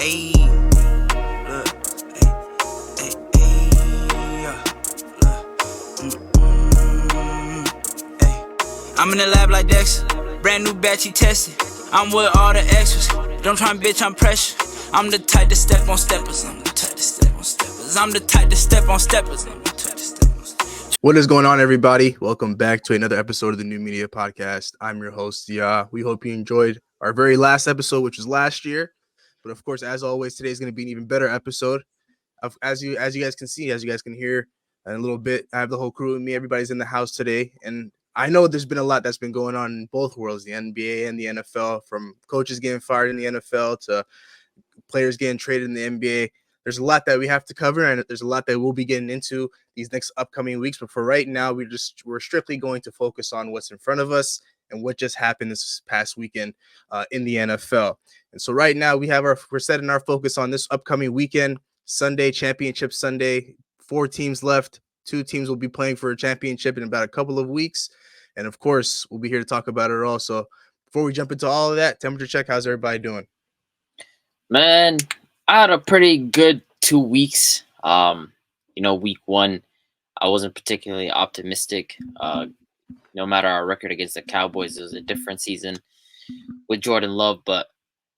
Ayy, look, yeah, ayy. I'm in the lab like Dexter, brand new batch he tested. I'm with all the extras, don't try and bitch, I'm pressure. I'm the type to step on steppers, I'm the type to step on steppers, I'm the type to step on steppers, I'm the type to step on steppers. What is going on, everybody? Welcome back to another episode of the New Media Podcast. I'm your host, Ya. We hope you enjoyed our very last episode, which was last year. But of course, as always, today's going to be an even better episode. As you guys can see, as you guys can hear in a little bit, I have the whole crew with me. Everybody's in the house today, and I know there's been a lot that's been going on in both worlds, the NBA and the NFL, from coaches getting fired in the NFL to players getting traded in the NBA. There's a lot that we have to cover, and there's a lot that we'll be getting into these next upcoming weeks. But for right now, we're strictly going to focus on what's in front of us and what just happened this past weekend in the NFL. And so right now we're setting our focus on this upcoming weekend, Sunday, Championship Sunday. 4 teams left. 2 teams will be playing for a championship in about a couple of weeks. And of course, we'll be here to talk about it all. So before we jump into all of that, temperature check. How's everybody doing? Man, I had a pretty good 2 weeks. Week 1, I wasn't particularly optimistic. No matter our record against the Cowboys, it was a different season with Jordan Love. But,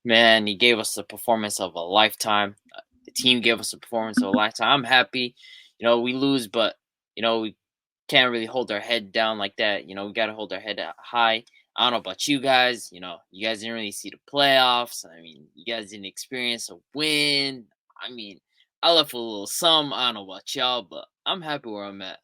man, he gave us the performance of a lifetime. The team gave us a performance of a lifetime. I'm happy. We lose, but, we can't really hold our head down like that. We got to hold our head high. I don't know about you guys. You guys didn't really see the playoffs. I mean, you guys didn't experience a win. I mean, I left with a little something. I don't know about y'all, but I'm happy where I'm at.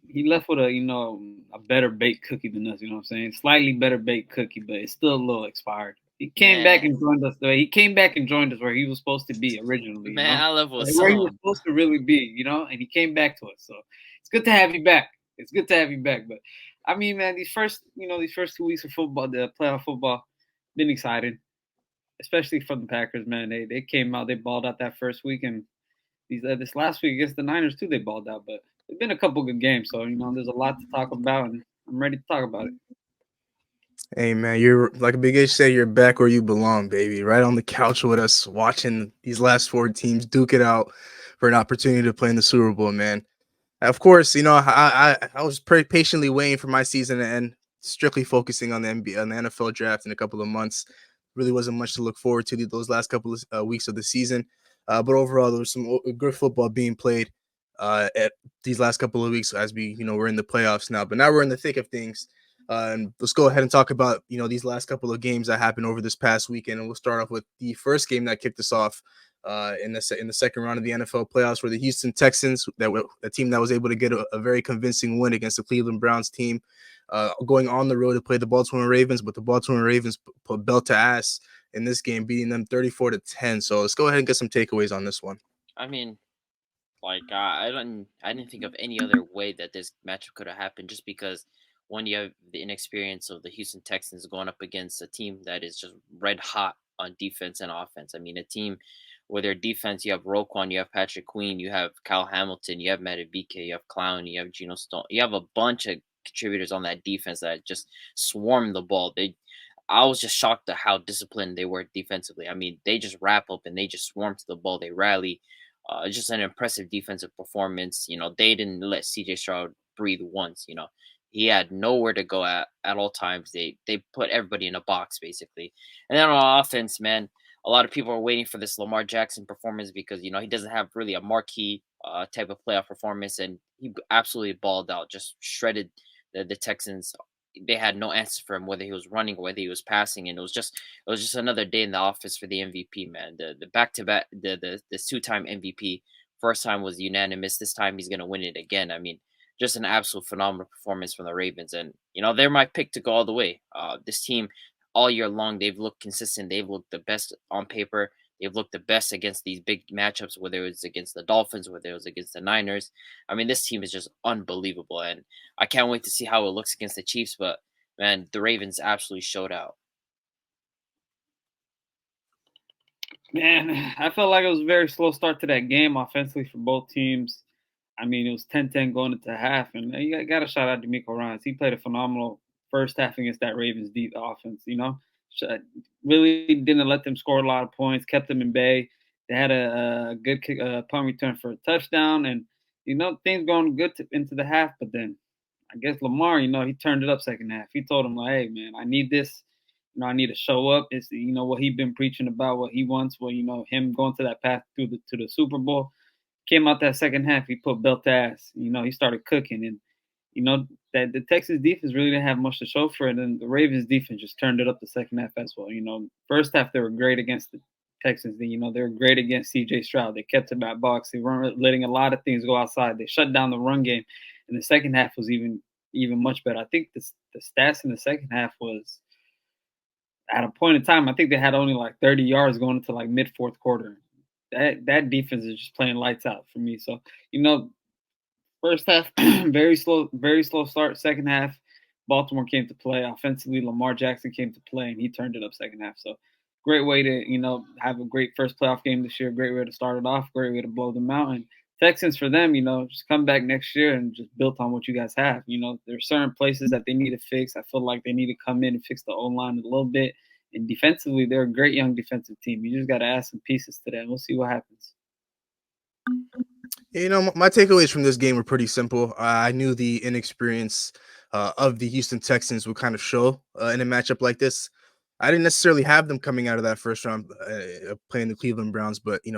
He left with a better baked cookie than us. You know what I'm saying? Slightly better baked cookie, but it's still a little expired. He came back and joined us. He came back and joined us where he was supposed to be originally. Man, I left with where he was supposed to really be. And he came back to us. So it's good to have you back. It's good to have you back. But I mean, man, these first 2 weeks of football, the playoff football, been exciting, especially for the Packers. Man, they came out, they balled out that first week, and this last week against the Niners too, they balled out. But it's been a couple good games, so there's a lot to talk about, and I'm ready to talk about it. Hey man, you're like Big H said, you're back where you belong, baby. Right on the couch with us, watching these last 4 teams duke it out for an opportunity to play in the Super Bowl, man. Of course, I was pretty patiently waiting for my season to end, strictly focusing on the NBA, on the NFL draft in a couple of months. Really wasn't much to look forward to those last couple of weeks of the season, but overall, there was some good football being played at these last couple of weeks as we're in the playoffs now. But now we're in the thick of things. And let's go ahead and talk about these last couple of games that happened over this past weekend, and we'll start off with the first game that kicked us off in the second round of the NFL playoffs, where the Houston Texans, a team that was able to get a very convincing win against the Cleveland Browns team, going on the road to play the Baltimore Ravens, but the Baltimore Ravens put belt to ass in this game, beating them 34-10. So let's go ahead and get some takeaways on this one. I mean, I didn't think of any other way that this matchup could have happened, just because, one, you have the inexperience of the Houston Texans going up against a team that is just red hot on defense and offense. I mean, a team where their defense, you have Roquan, you have Patrick Queen, you have Kyle Hamilton, you have Madubuike, you have Clown, you have Geno Stone. You have a bunch of contributors on that defense that just swarm the ball. I was just shocked at how disciplined they were defensively. I mean, they just wrap up and they just swarm to the ball. They rally. Just an impressive defensive performance. They didn't let CJ Stroud breathe once. He had nowhere to go at all times. They put everybody in a box, basically. And then on offense, man, a lot of people are waiting for this Lamar Jackson performance because, he doesn't have really a marquee type of playoff performance. And he absolutely balled out, just shredded the Texans. They had no answer for him, whether he was running or whether he was passing. And it was just another day in the office for the MVP, man. The back-to-back, the 2-time MVP. First time was unanimous. This time he's going to win it again. I mean, just an absolute phenomenal performance from the Ravens. And, they're my pick to go all the way. This team, all year long, they've looked consistent. They've looked the best on paper. They've looked the best against these big matchups, whether it was against the Dolphins, whether it was against the Niners. I mean, this team is just unbelievable. And I can't wait to see how it looks against the Chiefs. But, man, the Ravens absolutely showed out. Man, I felt like it was a very slow start to that game offensively for both teams. I mean, it was 10-10 going into half, and you got to shout out DeMeco Ryans. He played a phenomenal first half against that Ravens deep offense. Really didn't let them score a lot of points, kept them in bay. They had a good kick, punt return for a touchdown, and things going good into the half. But then I guess Lamar, he turned it up second half. He told him like, "Hey, man, I need this. I need to show up. It's what he's been preaching about, what he wants. Well, him going to that path to the Super Bowl. Came out that second half, he put belt to ass. He started cooking, and that the Texas defense really didn't have much to show for it, and the Ravens defense just turned it up the second half as well. First half they were great against the Texans. They were great against C.J. Stroud. They kept him at box. They weren't letting a lot of things go outside. They shut down the run game, and the second half was even much better. I think the stats in the second half was at a point in time. I think they had only like 30 yards going into like mid fourth quarter. That defense is just playing lights out for me. So first half very slow start. Second half, Baltimore came to play offensively. Lamar Jackson came to play, and he turned it up second half. So great way to have a great first playoff game this year. Great way to start it off. Great way to blow them out. And Texans for them, just come back next year and just build on what you guys have. There's certain places that they need to fix. I feel like they need to come in and fix the O-line a little bit. And defensively, they're a great young defensive team. You just got to add some pieces to that. We'll see what happens. My takeaways from this game were pretty simple. I knew the inexperience of the Houston Texans would kind of show in a matchup like this. I didn't necessarily have them coming out of that first round playing the Cleveland Browns, but they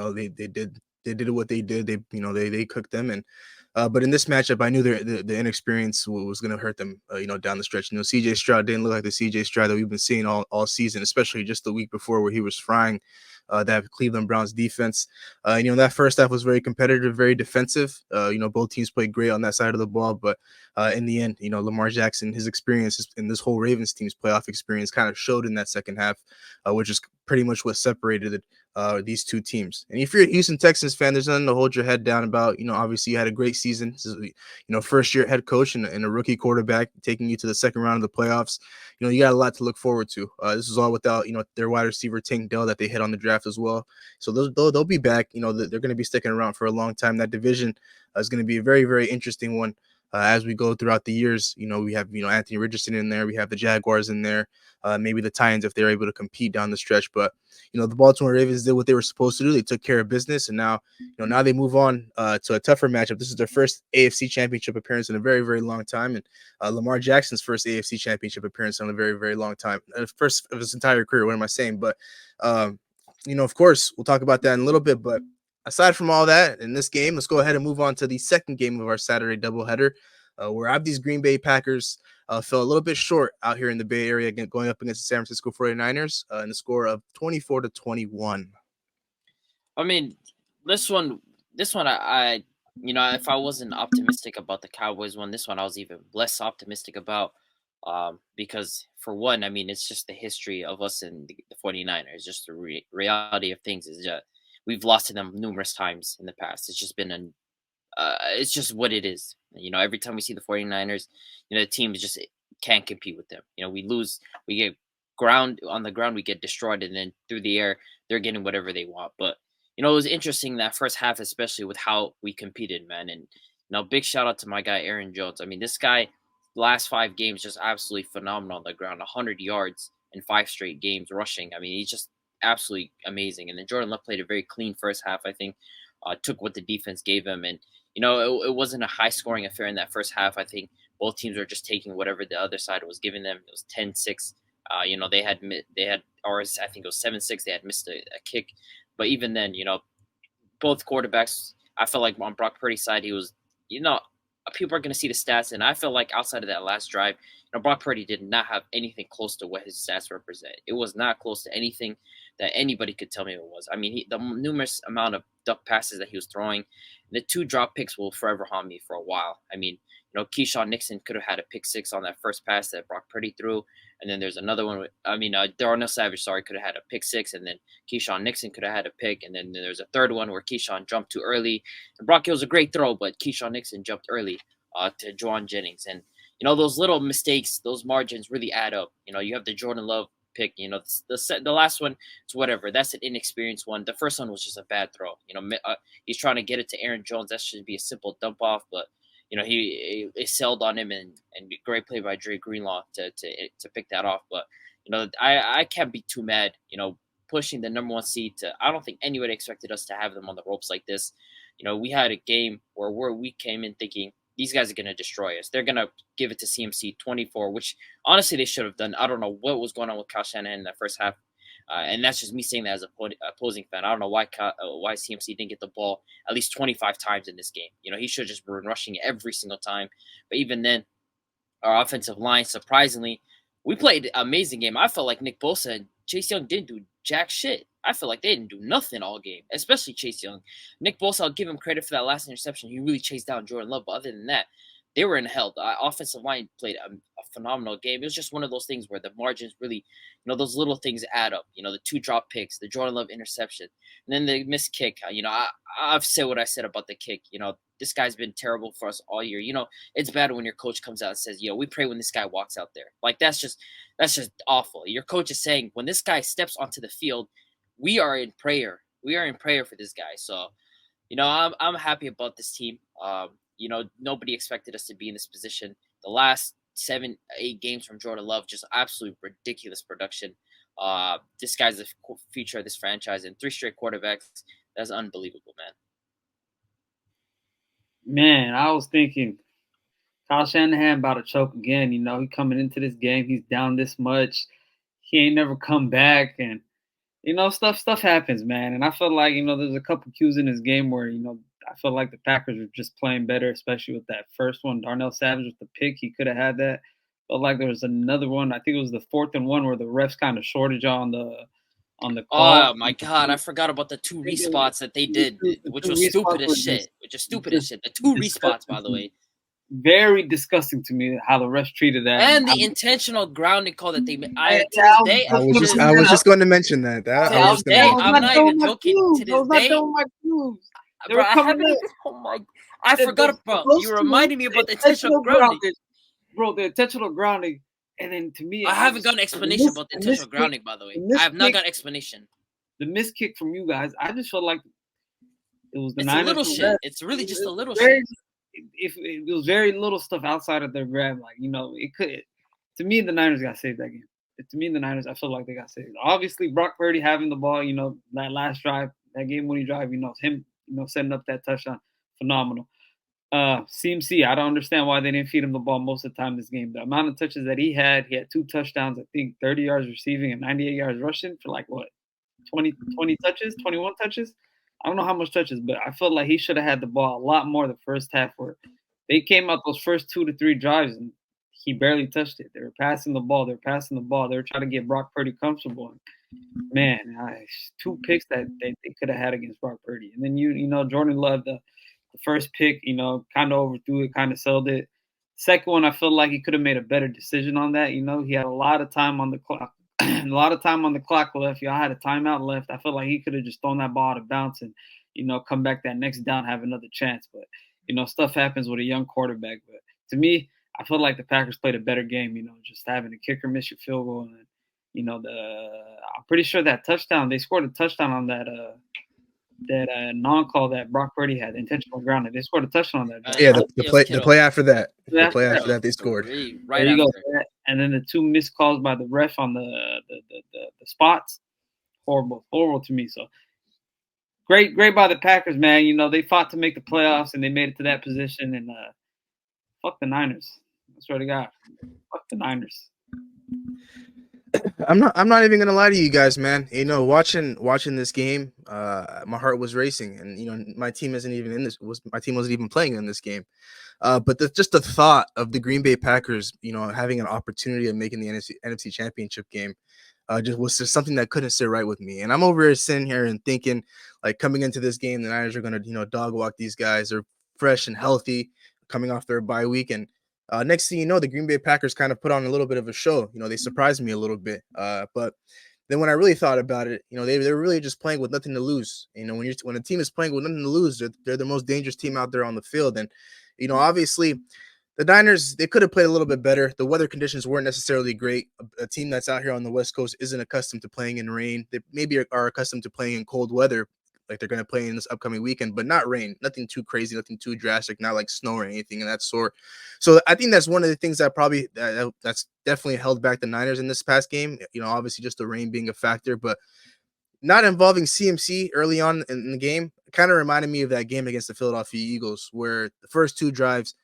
did what they did. They cooked them, and but in this matchup, I knew the inexperience was going to hurt them. Down the stretch. C.J. Stroud didn't look like the C.J. Stroud that we've been seeing all season, especially just the week before where he was frying that Cleveland Browns defense. That first half was very competitive, very defensive. Both teams played great on that side of the ball, but in the end, Lamar Jackson, his experience in this whole Ravens team's playoff experience kind of showed in that second half, which is pretty much what separated these two teams. And if you're a Houston Texans fan, there's nothing to hold your head down about. Obviously you had a great season. This is, first year head coach and a rookie quarterback taking you to the second round of the playoffs. You got a lot to look forward to. This is all without, their wide receiver Tank Dell that they hit on the draft as well. So they'll be back. They're going to be sticking around for a long time. That division is going to be a very, very interesting one. As we go throughout the years, we have, Anthony Richardson in there. We have the Jaguars in there. Maybe the Titans if they're able to compete down the stretch. But, the Baltimore Ravens did what they were supposed to do. They took care of business. And now, now they move on to a tougher matchup. This is their first AFC championship appearance in a very, very long time. And Lamar Jackson's first AFC championship appearance in a very, very long time. First of his entire career. What am I saying? But, of course, we'll talk about that in a little bit. But aside from all that, in this game, let's go ahead and move on to the second game of our Saturday doubleheader, where these Green Bay Packers fell a little bit short out here in the Bay Area, going up against the San Francisco 49ers in the score of 24-21. I mean, this one, I if I wasn't optimistic about the Cowboys one, this one I was even less optimistic about. Because for one, I mean, it's just the history of us and the 49ers. Just the reality of things is that we've lost to them numerous times in the past. It's just been it's just what it is. Every time we see the 49ers, the team just can't compete with them. We lose, we get on the ground, we get destroyed, and then through the air, they're getting whatever they want. But, it was interesting that first half, especially with how we competed, man. And, big shout out to my guy, Aaron Jones. I mean, this guy, last 5 games, just absolutely phenomenal on the ground, 100 yards in 5 straight games rushing. I mean, he's just absolutely amazing. And then Jordan Love played a very clean first half, I think, took what the defense gave him. And, it wasn't a high-scoring affair in that first half. I think both teams were just taking whatever the other side was giving them. It was 10-6. They had, or I think it was 7-6. They had missed a kick. But even then, both quarterbacks, I felt like on Brock Purdy's side, he was, people are going to see the stats. And I feel like outside of that last drive, Brock Purdy did not have anything close to what his stats represent. It was not close to anything that anybody could tell me it was. I mean, the numerous amount of duck passes that he was throwing, the 2 drop picks will forever haunt me for a while. I mean, Keyshawn Nixon could have had a pick 6 on that first pass that Brock Purdy threw. And then there's another one. Darnell Savage, could have had a pick 6. And then Keyshawn Nixon could have had a pick. And then there's a third one where Keyshawn jumped too early. And Brock, it was a great throw, but Keyshawn Nixon jumped early to Juwan Jennings. And, those little mistakes, those margins really add up. You have the Jordan Love pick. The last one, it's whatever. That's an inexperienced one. The first one was just a bad throw. He's trying to get it to Aaron Jones. That should be a simple dump off. But, he sailed on him, and great play by Dre Greenlaw to pick that off. But I can't be too mad. Pushing the number one seed to, I don't think anybody expected us to have them on the ropes like this. We had a game where we came in thinking these guys are going to destroy us. They're going to give it to CMC 24, which honestly they should have done. I don't know what was going on with Kyle Shanahan in that first half. And that's just me saying that as a opposing fan. I don't know why CMC didn't get the ball at least 25 times in this game. He should have just been rushing every single time. But even then, our offensive line, surprisingly, we played an amazing game. I felt like Nick Bosa and Chase Young didn't do jack shit. I feel like they didn't do nothing all game, especially Chase Young. Nick Bosa, I'll give him credit for that last interception. He really chased down Jordan Love. But other than that, they were in hell. The offensive line played a phenomenal game. It was just one of those things where the margins really, those little things add up. The 2 drop picks, the Jordan Love interception, and then the missed kick. I've said what I said about the kick. This guy's been terrible for us all year. It's bad when your coach comes out and says, we pray when this guy walks out there. Like, that's just awful. Your coach is saying, when this guy steps onto the field, we are in prayer. We are in prayer for this guy. So, I'm happy about this team. Nobody expected us to be in this position. The last 7-8 games from Jordan Love, just absolute ridiculous production. This guy's the future of this franchise, and 3 straight quarterbacks. That's unbelievable, man. Man, I was thinking Kyle Shanahan about to choke again. He coming into this game, he's down this much. He ain't never come back, and stuff happens, man. And I feel like there's a couple cues in this game where I feel like the Packers were just playing better, especially with that first one. Darnell Savage with the pick, he could have had that. But like there was another one, I think it was the 4th and 1 where the refs kind of shorted you on the call. Oh my god, I forgot about the 2 respots that they did, which was stupid as shit. The 2 respots, by the way. very disgusting to me how the refs treated that. And the intentional grounding call that they made. I was just going to mention that. I'm not even joking. To this day, bro, I forgot, bro. You reminded me about the intentional grounding. Bro, the intentional grounding. And then to me, I haven't got an explanation about the intentional grounding, by the way. I have not got an explanation. The missed kick from you guys, I just felt like it was the It's Niners. a little shit. It's really just a little shit. If it was very little stuff outside of their grab, like it could. To me, the Niners got saved that game. To me, the Niners, I feel like they got saved. Obviously, Brock Purdy having the ball, that last drive, that game-winning drive, him, setting up that touchdown, phenomenal. CMC, I don't understand why they didn't feed him the ball most of the time this game. The amount of touches that he had 2 touchdowns, I think 30 yards receiving and 98 yards rushing for like what, 20 touches, 21 touches. I don't know how much touches, but I felt like he should have had the ball a lot more the first half where they came out those first 2 to 3 drives and he barely touched it. They were passing the ball. They were trying to get Brock Purdy comfortable. Man, 2 picks that they could have had against Brock Purdy. And then, Jordan Love, the first pick, kind of overthrew it, kind of sold it. Second one, I feel like he could have made a better decision on that. He had a lot of time on the clock. Left. Y'all had a timeout left. I feel like he could have just thrown that ball out of bounds and, come back that next down, have another chance. But, stuff happens with a young quarterback. But to me, I feel like the Packers played a better game, just having a kicker miss your field goal. And, I'm pretty sure that touchdown, they scored a touchdown on that non-call that Brock Purdy had, intentional grounding. They scored a touchdown on that. Yeah, the play after that. The play after that, they scored. Right there you after. go. And then the 2 missed calls by the ref on the spots. Horrible to me. So great by the Packers, man. They fought to make the playoffs and they made it to that position. And fuck the Niners. I swear to God, fuck the Niners. I'm not even gonna lie to you guys, man. Watching this game, my heart was racing, and my team wasn't even playing in this game. But just the thought of the Green Bay Packers, having an opportunity of making the NFC Championship game, was just something that couldn't sit right with me. And I'm over here sitting here and thinking, like, coming into this game, the Niners are gonna dog walk these guys. They're fresh and healthy, coming off their bye week, and next thing you know, the Green Bay Packers kind of put on a little bit of a show. They surprised me a little bit. But then when I really thought about it, they're really just playing with nothing to lose. When a team is playing with nothing to lose, they're the most dangerous team out there on the field. And obviously, the Niners, they could have played a little bit better. The weather conditions weren't necessarily great. A team that's out here on the West Coast isn't accustomed to playing in rain. They maybe are accustomed to playing in cold weather, like they're going to play in this upcoming weekend, but not rain, nothing too crazy, nothing too drastic, not like snow or anything of that sort. So I think that's one of the things that probably that's definitely held back the Niners in this past game. Obviously just the rain being a factor, but not involving CMC early on in the game kind of reminded me of that game against the Philadelphia Eagles, where the first two drives,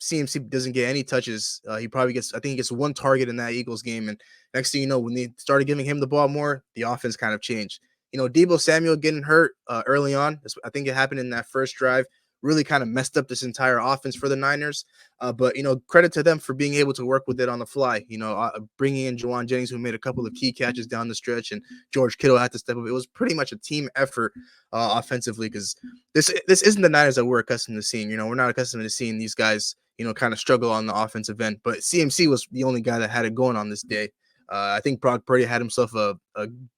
CMC doesn't get any touches. He probably gets, I think he gets one target in that Eagles game. And next thing you know, when they started giving him the ball more, the offense kind of changed. Deebo Samuel getting hurt early on, I think it happened in that first drive, really kind of messed up this entire offense for the Niners. But credit to them for being able to work with it on the fly. Bringing in Juwan Jennings, who made a couple of key catches down the stretch, and George Kittle had to step up. It was pretty much a team effort offensively, because this isn't the Niners that we're accustomed to seeing. We're not accustomed to seeing these guys, kind of struggle on the offensive end. But CMC was the only guy that had it going on this day. I think Brock Purdy had himself a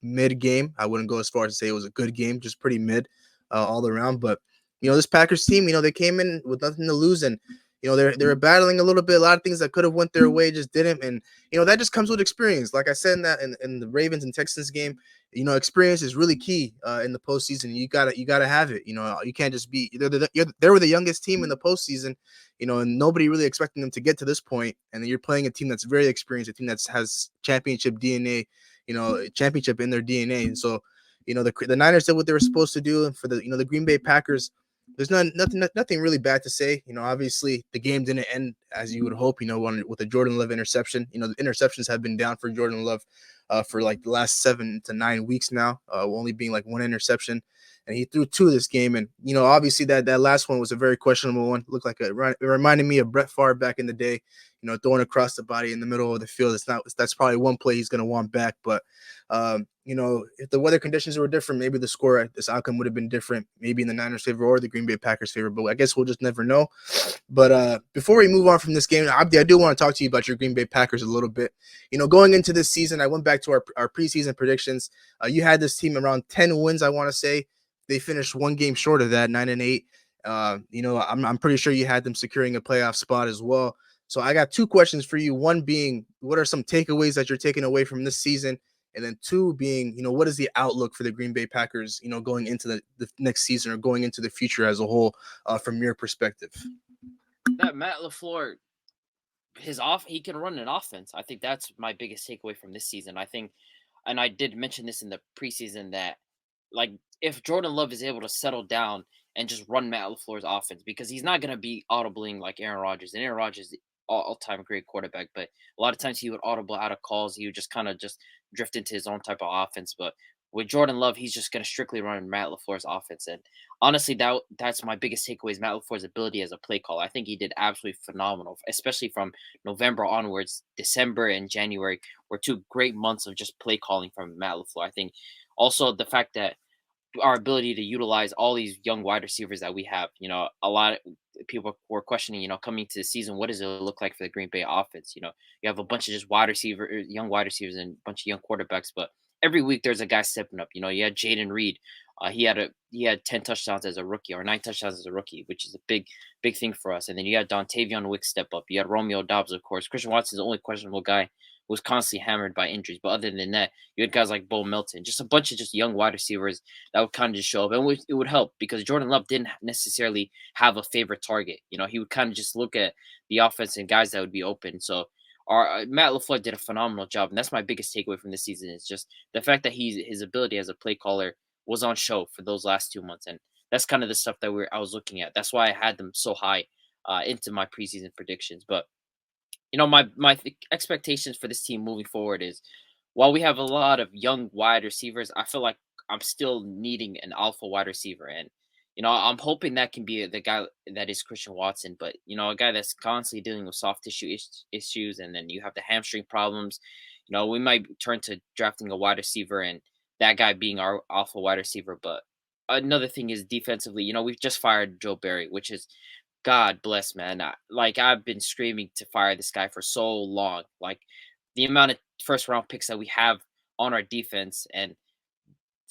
mid game. I wouldn't go as far as to say it was a good game, just pretty mid all around. But this Packers team, they came in with nothing to lose, and they're battling a little bit. A lot of things that could have went their way just didn't, and that just comes with experience. Like I said in the Ravens and Texans game, experience is really key in the postseason. You gotta have it. You can't just be. They were the youngest team in the postseason, and nobody really expecting them to get to this point. And then you're playing a team that's very experienced, a team that has championship DNA, championship in their DNA. And so, the Niners did what they were supposed to do, and for the Green Bay Packers, there's nothing really bad to say. Obviously the game didn't end as you would hope, with a Jordan Love interception. The interceptions have been down for Jordan Love for like the last 7 to 9 weeks now, only being like one interception. And he threw 2 this game. And, obviously that last one was a very questionable one. Looked like it reminded me of Brett Favre back in the day, throwing across the body in the middle of the field. That's probably one play he's going to want back. But, if the weather conditions were different, maybe the score, this outcome would have been different, maybe in the Niners' favor or the Green Bay Packers' favor. But I guess we'll just never know. But before we move on from this game, Abdi, I do want to talk to you about your Green Bay Packers a little bit. Going into this season, I went back to our preseason predictions. You had this team around 10 wins, I want to say. They finished one game short of that, 9-8. I'm pretty sure you had them securing a playoff spot as well. So I got 2 questions for you. One being, what are some takeaways that you're taking away from this season? And then 2 being, what is the outlook for the Green Bay Packers, going into the next season or going into the future as a whole, from your perspective? That Matt LaFleur, he can run an offense. I think that's my biggest takeaway from this season. I think, and I did mention this in the preseason, that like if Jordan Love is able to settle down and just run Matt LaFleur's offense, because he's not going to be audibling like Aaron Rodgers. And Aaron Rodgers is all-time great quarterback, but a lot of times he would audible out of calls. He would just kind of just drift into his own type of offense. But with Jordan Love, he's just going to strictly run Matt LaFleur's offense. And honestly, that's my biggest takeaway, is Matt LaFleur's ability as a play caller. I think he did absolutely phenomenal, especially from November onwards. December and January were 2 great months of just play calling from Matt LaFleur. I think also the fact that our ability to utilize all these young wide receivers that we have. A lot of people were questioning, coming to the season, what does it look like for the Green Bay offense? You have a bunch of just young wide receivers and a bunch of young quarterbacks, but every week there's a guy stepping up. You had Jaden Reed. He had 10 touchdowns as a rookie, or 9 touchdowns as a rookie, which is a big thing for us. And then you had Dontavion Wick step up. You had Romeo Dobbs, of course. Christian Watson's the only questionable guy, was constantly hammered by injuries. But other than that, you had guys like Bo Melton, just a bunch of just young wide receivers that would kind of just show up. And it would help, because Jordan Love didn't necessarily have a favorite target. He would kind of just look at the offense and guys that would be open. So Matt LaFleur did a phenomenal job. And that's my biggest takeaway from this season, is just the fact that his ability as a play caller was on show for those last 2 months. And that's kind of the stuff that I was looking at. That's why I had them so high into my preseason predictions. But my expectations for this team moving forward is, while we have a lot of young wide receivers, I feel like I'm still needing an alpha wide receiver. And, I'm hoping that can be the guy that is Christian Watson, but, a guy that's constantly dealing with soft tissue issues. And then you have the hamstring problems. We might turn to drafting a wide receiver and that guy being our alpha wide receiver. But another thing is defensively, we've just fired Joe Barry, which is, God bless, man. I've been screaming to fire this guy for so long. Like, the amount of first round picks that we have on our defense and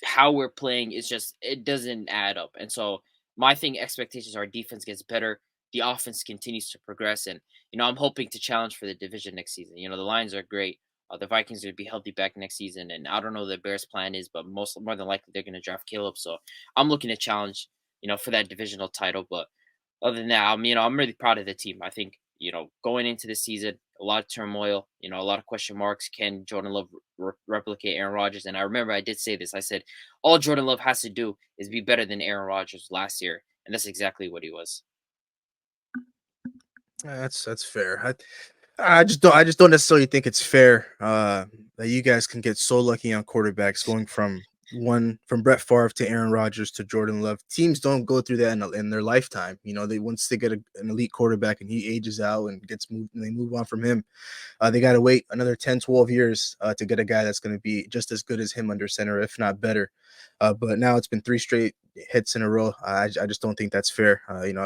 how we're playing is just, it doesn't add up. And so my expectations are defense gets better, the offense continues to progress, and I'm hoping to challenge for the division next season. The Lions are great. The Vikings would be healthy back next season, and I don't know what the Bears' plan is, but more than likely they're going to draft Caleb. So I'm looking to challenge, for that divisional title. But other than that, I'm really proud of the team. I think, going into the season, a lot of turmoil, a lot of question marks. Can Jordan Love replicate Aaron Rodgers? And I remember I did say this. I said all Jordan Love has to do is be better than Aaron Rodgers last year, and that's exactly what he was. That's fair. I just don't necessarily think it's fair that you guys can get so lucky on quarterbacks going from Brett Favre to Aaron Rodgers to Jordan Love. Teams don't go through that in their lifetime. They once they get an elite quarterback and he ages out and gets moved and they move on from him, they got to wait another 10, 12 years to get a guy that's going to be just as good as him under center, if not better. But now it's been 3 straight hits in a row. I just don't think that's fair.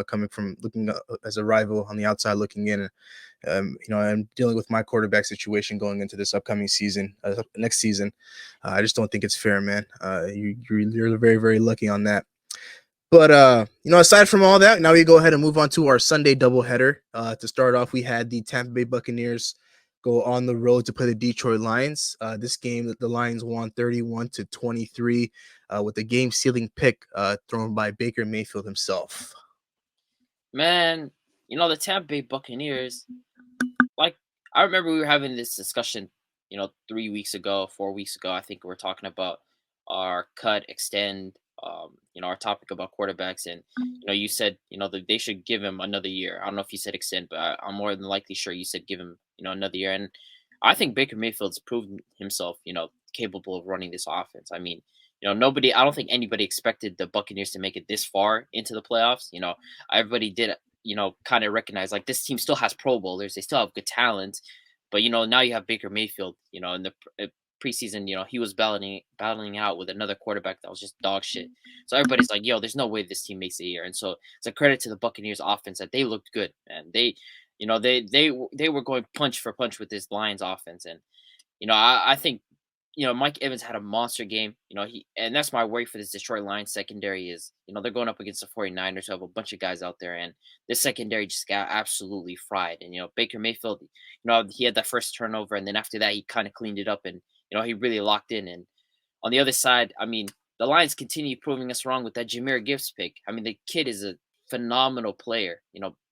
Coming from looking as a rival on the outside looking in, I'm dealing with my quarterback situation going into this upcoming season, next season. I just don't think it's fair, man. You're very, very lucky on that. But aside from all that, now we go ahead and move on to our Sunday doubleheader. To start off, we had the Tampa Bay Buccaneers go on the road to play the Detroit Lions. This game, the Lions won 31-23 with a game-sealing pick thrown by Baker Mayfield himself. Man, the Tampa Bay Buccaneers, like, I remember we were having this discussion, 3 weeks ago, 4 weeks ago. I think we were talking about our cut, extend, our topic about quarterbacks. And, you said, that they should give him another year. I don't know if you said extend, but I'm more than likely sure you said give him, another year. And I think Baker Mayfield's proven himself, capable of running this offense. I mean, I don't think anybody expected the Buccaneers to make it this far into the playoffs. Everybody did, kind of recognize like this team still has Pro Bowlers. They still have good talent. But, now you have Baker Mayfield, in the preseason, he was battling out with another quarterback that was just dog shit. So everybody's like, yo, there's no way this team makes it here. And so it's a credit to the Buccaneers offense that they looked good, man. They were going punch for punch with this Lions offense. And, I think, Mike Evans had a monster game. And that's my worry for this Detroit Lions secondary is, they're going up against the 49ers who have a bunch of guys out there. And this secondary just got absolutely fried. And, Baker Mayfield, he had that first turnover. And then after that, he kind of cleaned it up and, he really locked in. And on the other side, I mean, the Lions continue proving us wrong with that Jahmyr Gibbs pick. I mean, the kid is a phenomenal player,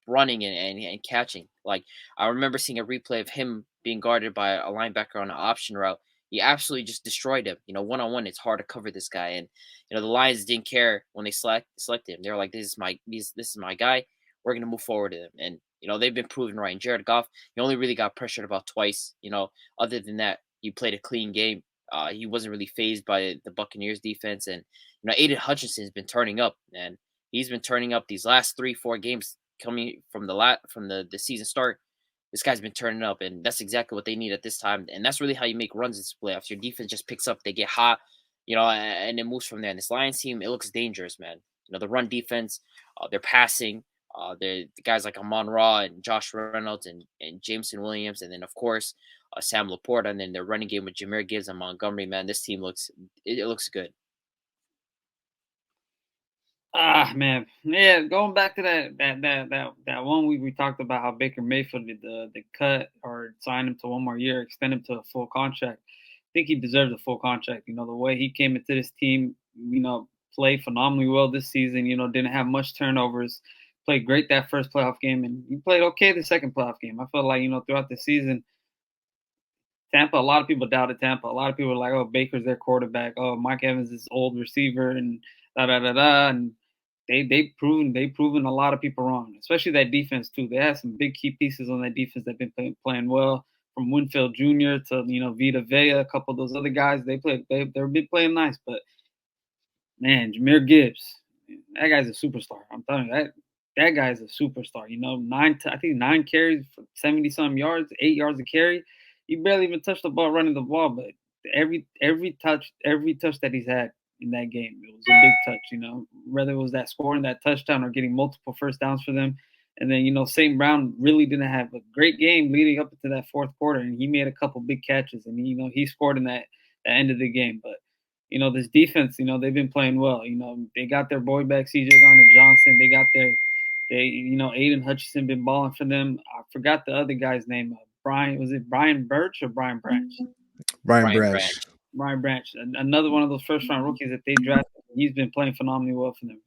running and catching. Like, I remember seeing a replay of him being guarded by a linebacker on an option route. He absolutely just destroyed him. One-on-one, it's hard to cover this guy. And, the Lions didn't care when they selected him. They were like, this is my guy. We're going to move forward with him. And, they've been proven right. And Jared Goff, he only really got pressured about twice. Other than that, he played a clean game. He wasn't really fazed by the Buccaneers defense. And, Aiden Hutchinson's been turning up, and he's been turning up these last 3-4 games coming from the season start. This guy's been turning up, and that's exactly what they need at this time. And that's really how you make runs in playoffs. Your defense just picks up, they get hot, and it moves from there. And this Lions team, it looks dangerous, man. The run defense, they're passing. The guys like Amon Ra and Josh Reynolds and Jameson Williams, and then of course Sam Laporta, and then their running game with Jahmyr Gibbs and Montgomery. Man, this team looks good. Man, yeah. Going back to that 1 week we talked about how Baker Mayfield did the cut or sign him to 1 more year, extend him to a full contract. I think he deserves a full contract. The way he came into this team, played phenomenally well this season. Didn't have much turnovers. Played great that first playoff game, and he played okay the second playoff game. I felt like, throughout the season, Tampa, a lot of people doubted Tampa. A lot of people were like, oh, Baker's their quarterback. Oh, Mike Evans is old receiver and da-da-da-da. And they've proven a lot of people wrong, especially that defense, too. They had some big key pieces on that defense that have been playing well, from Winfield Jr. to, Vita Vea, a couple of those other guys. They've been playing nice. But, man, Jahmyr Gibbs, that guy's a superstar. I'm telling you, that guy's a superstar. 9 carries for 70-some yards, 8 yards a carry. He barely even touched the ball running the ball, but every touch that he's had in that game, it was a big touch. Whether it was that scoring that touchdown or getting multiple first downs for them. And then, St. Brown really didn't have a great game leading up into that fourth quarter, and he made a couple big catches, and he scored in that end of the game. But this defense, they've been playing well. They got their boy back, C.J. Gardner-Johnson. They got Aiden Hutchinson been balling for them. I forgot the other guy's name. Brian Birch or Brian Branch? Brian Brian Branch. Branch. Brian Branch, another one of those first round rookies that they drafted. He's been playing phenomenally well for them.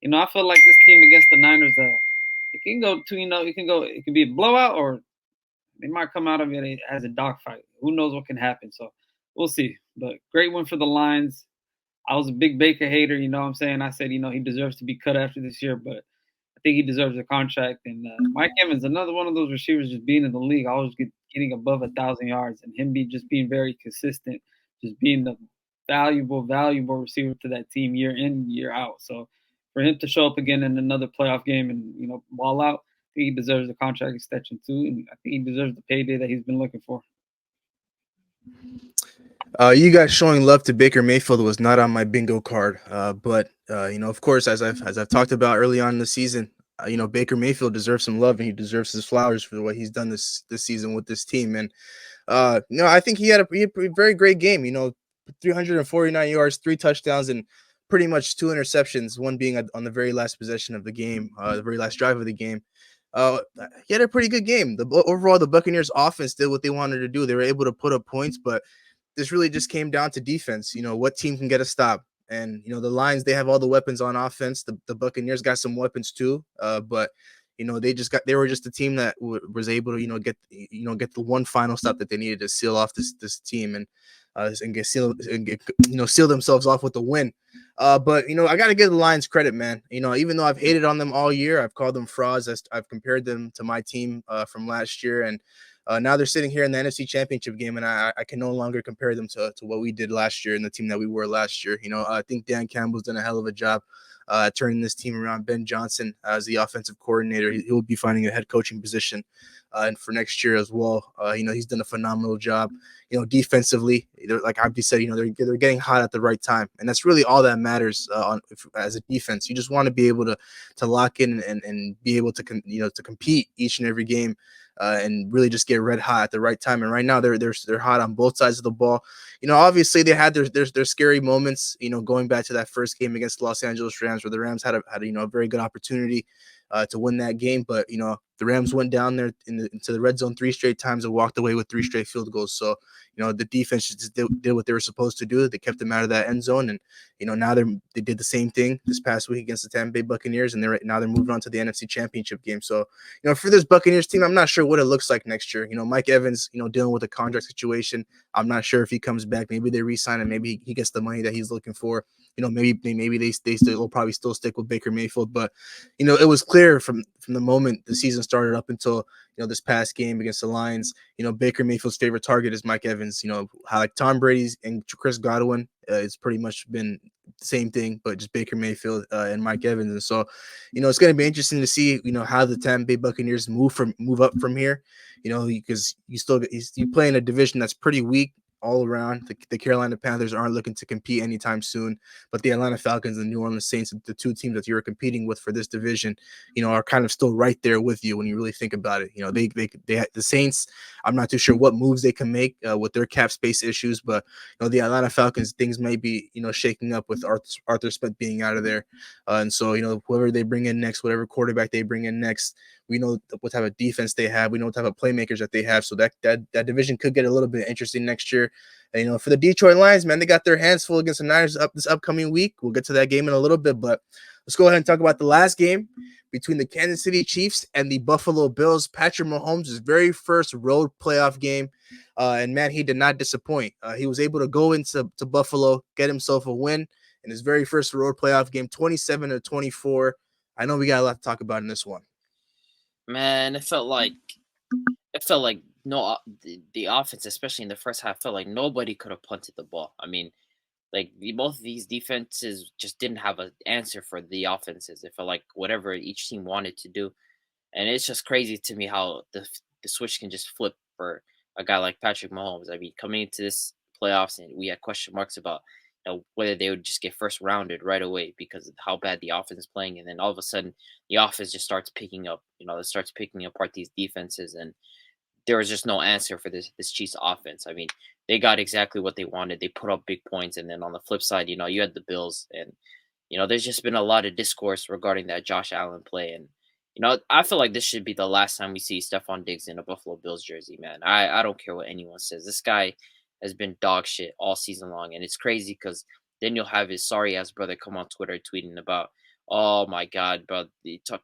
And I feel like this team against the Niners, it can go to it can be a blowout or they might come out of it as a dogfight. Who knows what can happen? So we'll see. But great win for the Lions. I was a big Baker hater, you know what I'm saying? I said, he deserves to be cut after this year, but I think he deserves a contract. And Mike Evans, another one of those receivers just being in the league, always getting above 1,000 yards, and him just being very consistent, just being the valuable receiver to that team year in, year out. So for him to show up again in another playoff game and, ball out, I think he deserves a contract extension too. And I think he deserves the payday that he's been looking for. You guys showing love to Baker Mayfield was not on my bingo card, but of course, as I've talked about early on in the season, Baker Mayfield deserves some love and he deserves his flowers for what he's done this season with this team. And I think he had a very great game. 349 yards, 3 touchdowns, and pretty much 2 interceptions. One being on the very last possession of the game, the very last drive of the game. He had a pretty good game. Overall, the Buccaneers offense did what they wanted to do. They were able to put up points, but this really just came down to defense. What team can get a stop? And, the Lions, they have all the weapons on offense. The Buccaneers got some weapons too. But, they were just a team that was able to, get the one final stop that they needed to seal off this team and seal themselves off with the win. But, I got to give the Lions credit, man. Even though I've hated on them all year, I've called them frauds. I've compared them to my team from last year. And, now they're sitting here in the NFC Championship game, and I can no longer compare them to what we did last year and the team that we were last year. I think Dan Campbell's done a hell of a job turning this team around. Ben Johnson as the offensive coordinator, he will be finding a head coaching position and for next year as well. He's done a phenomenal job. Defensively, like Abdi said, they're getting hot at the right time, and that's really all that matters as a defense. You just want to be able to lock in and be able to to compete each and every game. And really just get red hot at the right time. And right now they're hot on both sides of the ball. Obviously they had their scary moments, going back to that first game against the Los Angeles Rams where the Rams had a very good opportunity to win that game. But, the Rams went down there into the red zone 3 straight times and walked away with 3 straight field goals. So, the defense just did what they were supposed to do. They kept them out of that end zone. And, now they did the same thing this past week against the Tampa Bay Buccaneers. And they're moving on to the NFC Championship game. So, for this Buccaneers team, I'm not sure what it looks like next year. Mike Evans, dealing with a contract situation. I'm not sure if he comes back. Maybe they re-sign him. Maybe he gets the money that he's looking for. Maybe they still will probably still stick with Baker Mayfield. But, it was clear from the moment the season started up until, this past game against the Lions, Baker Mayfield's favorite target is Mike Evans. How like Tom Brady's and Chris Godwin, it's pretty much been the same thing, but just Baker Mayfield and Mike Evans. And so, it's going to be interesting to see, how the Tampa Bay Buccaneers move up from here, because you play in a division that's pretty weak all around. The Carolina Panthers aren't looking to compete anytime soon, but the Atlanta Falcons and New Orleans Saints, the 2 teams that you're competing with for this division, are kind of still right there with you when you really think about it. The Saints, I'm not too sure what moves they can make with their cap space issues, but the Atlanta Falcons, things may be shaking up with Arthur Smith being out of there, and so whoever they bring in next, whatever quarterback they bring in next, we know what type of defense they have. We know what type of playmakers that they have. So that division could get a little bit interesting next year. And, for the Detroit Lions, man, they got their hands full against the Niners this upcoming week. We'll get to that game in a little bit, but let's go ahead and talk about the last game between the Kansas City Chiefs and the Buffalo Bills. Patrick Mahomes' very first road playoff game. And, man, he did not disappoint. He was able to go into Buffalo, get himself a win in his very first road playoff game, 27-24. I know we got a lot to talk about in this one. Man, it felt like the offense, especially in the first half, felt like nobody could have punted the ball. I mean, like both of these defenses just didn't have an answer for the offenses. It felt like whatever each team wanted to do, and it's just crazy to me how the switch can just flip for a guy like Patrick Mahomes. I mean, coming into this playoffs, and we had question marks about whether they would just get first rounded right away because of how bad the offense is playing, and then all of a sudden the offense just starts picking up. It starts picking apart these defenses, and there was just no answer for this Chiefs offense. I mean, they got exactly what they wanted. They put up big points, and then on the flip side, you had the Bills, and there's just been a lot of discourse regarding that Josh Allen play, and I feel like this should be the last time we see Stephon Diggs in a Buffalo Bills jersey, man. I don't care what anyone says. This guy has been dog shit all season long, and it's crazy because then you'll have his sorry ass brother come on Twitter tweeting about, oh my god, bro,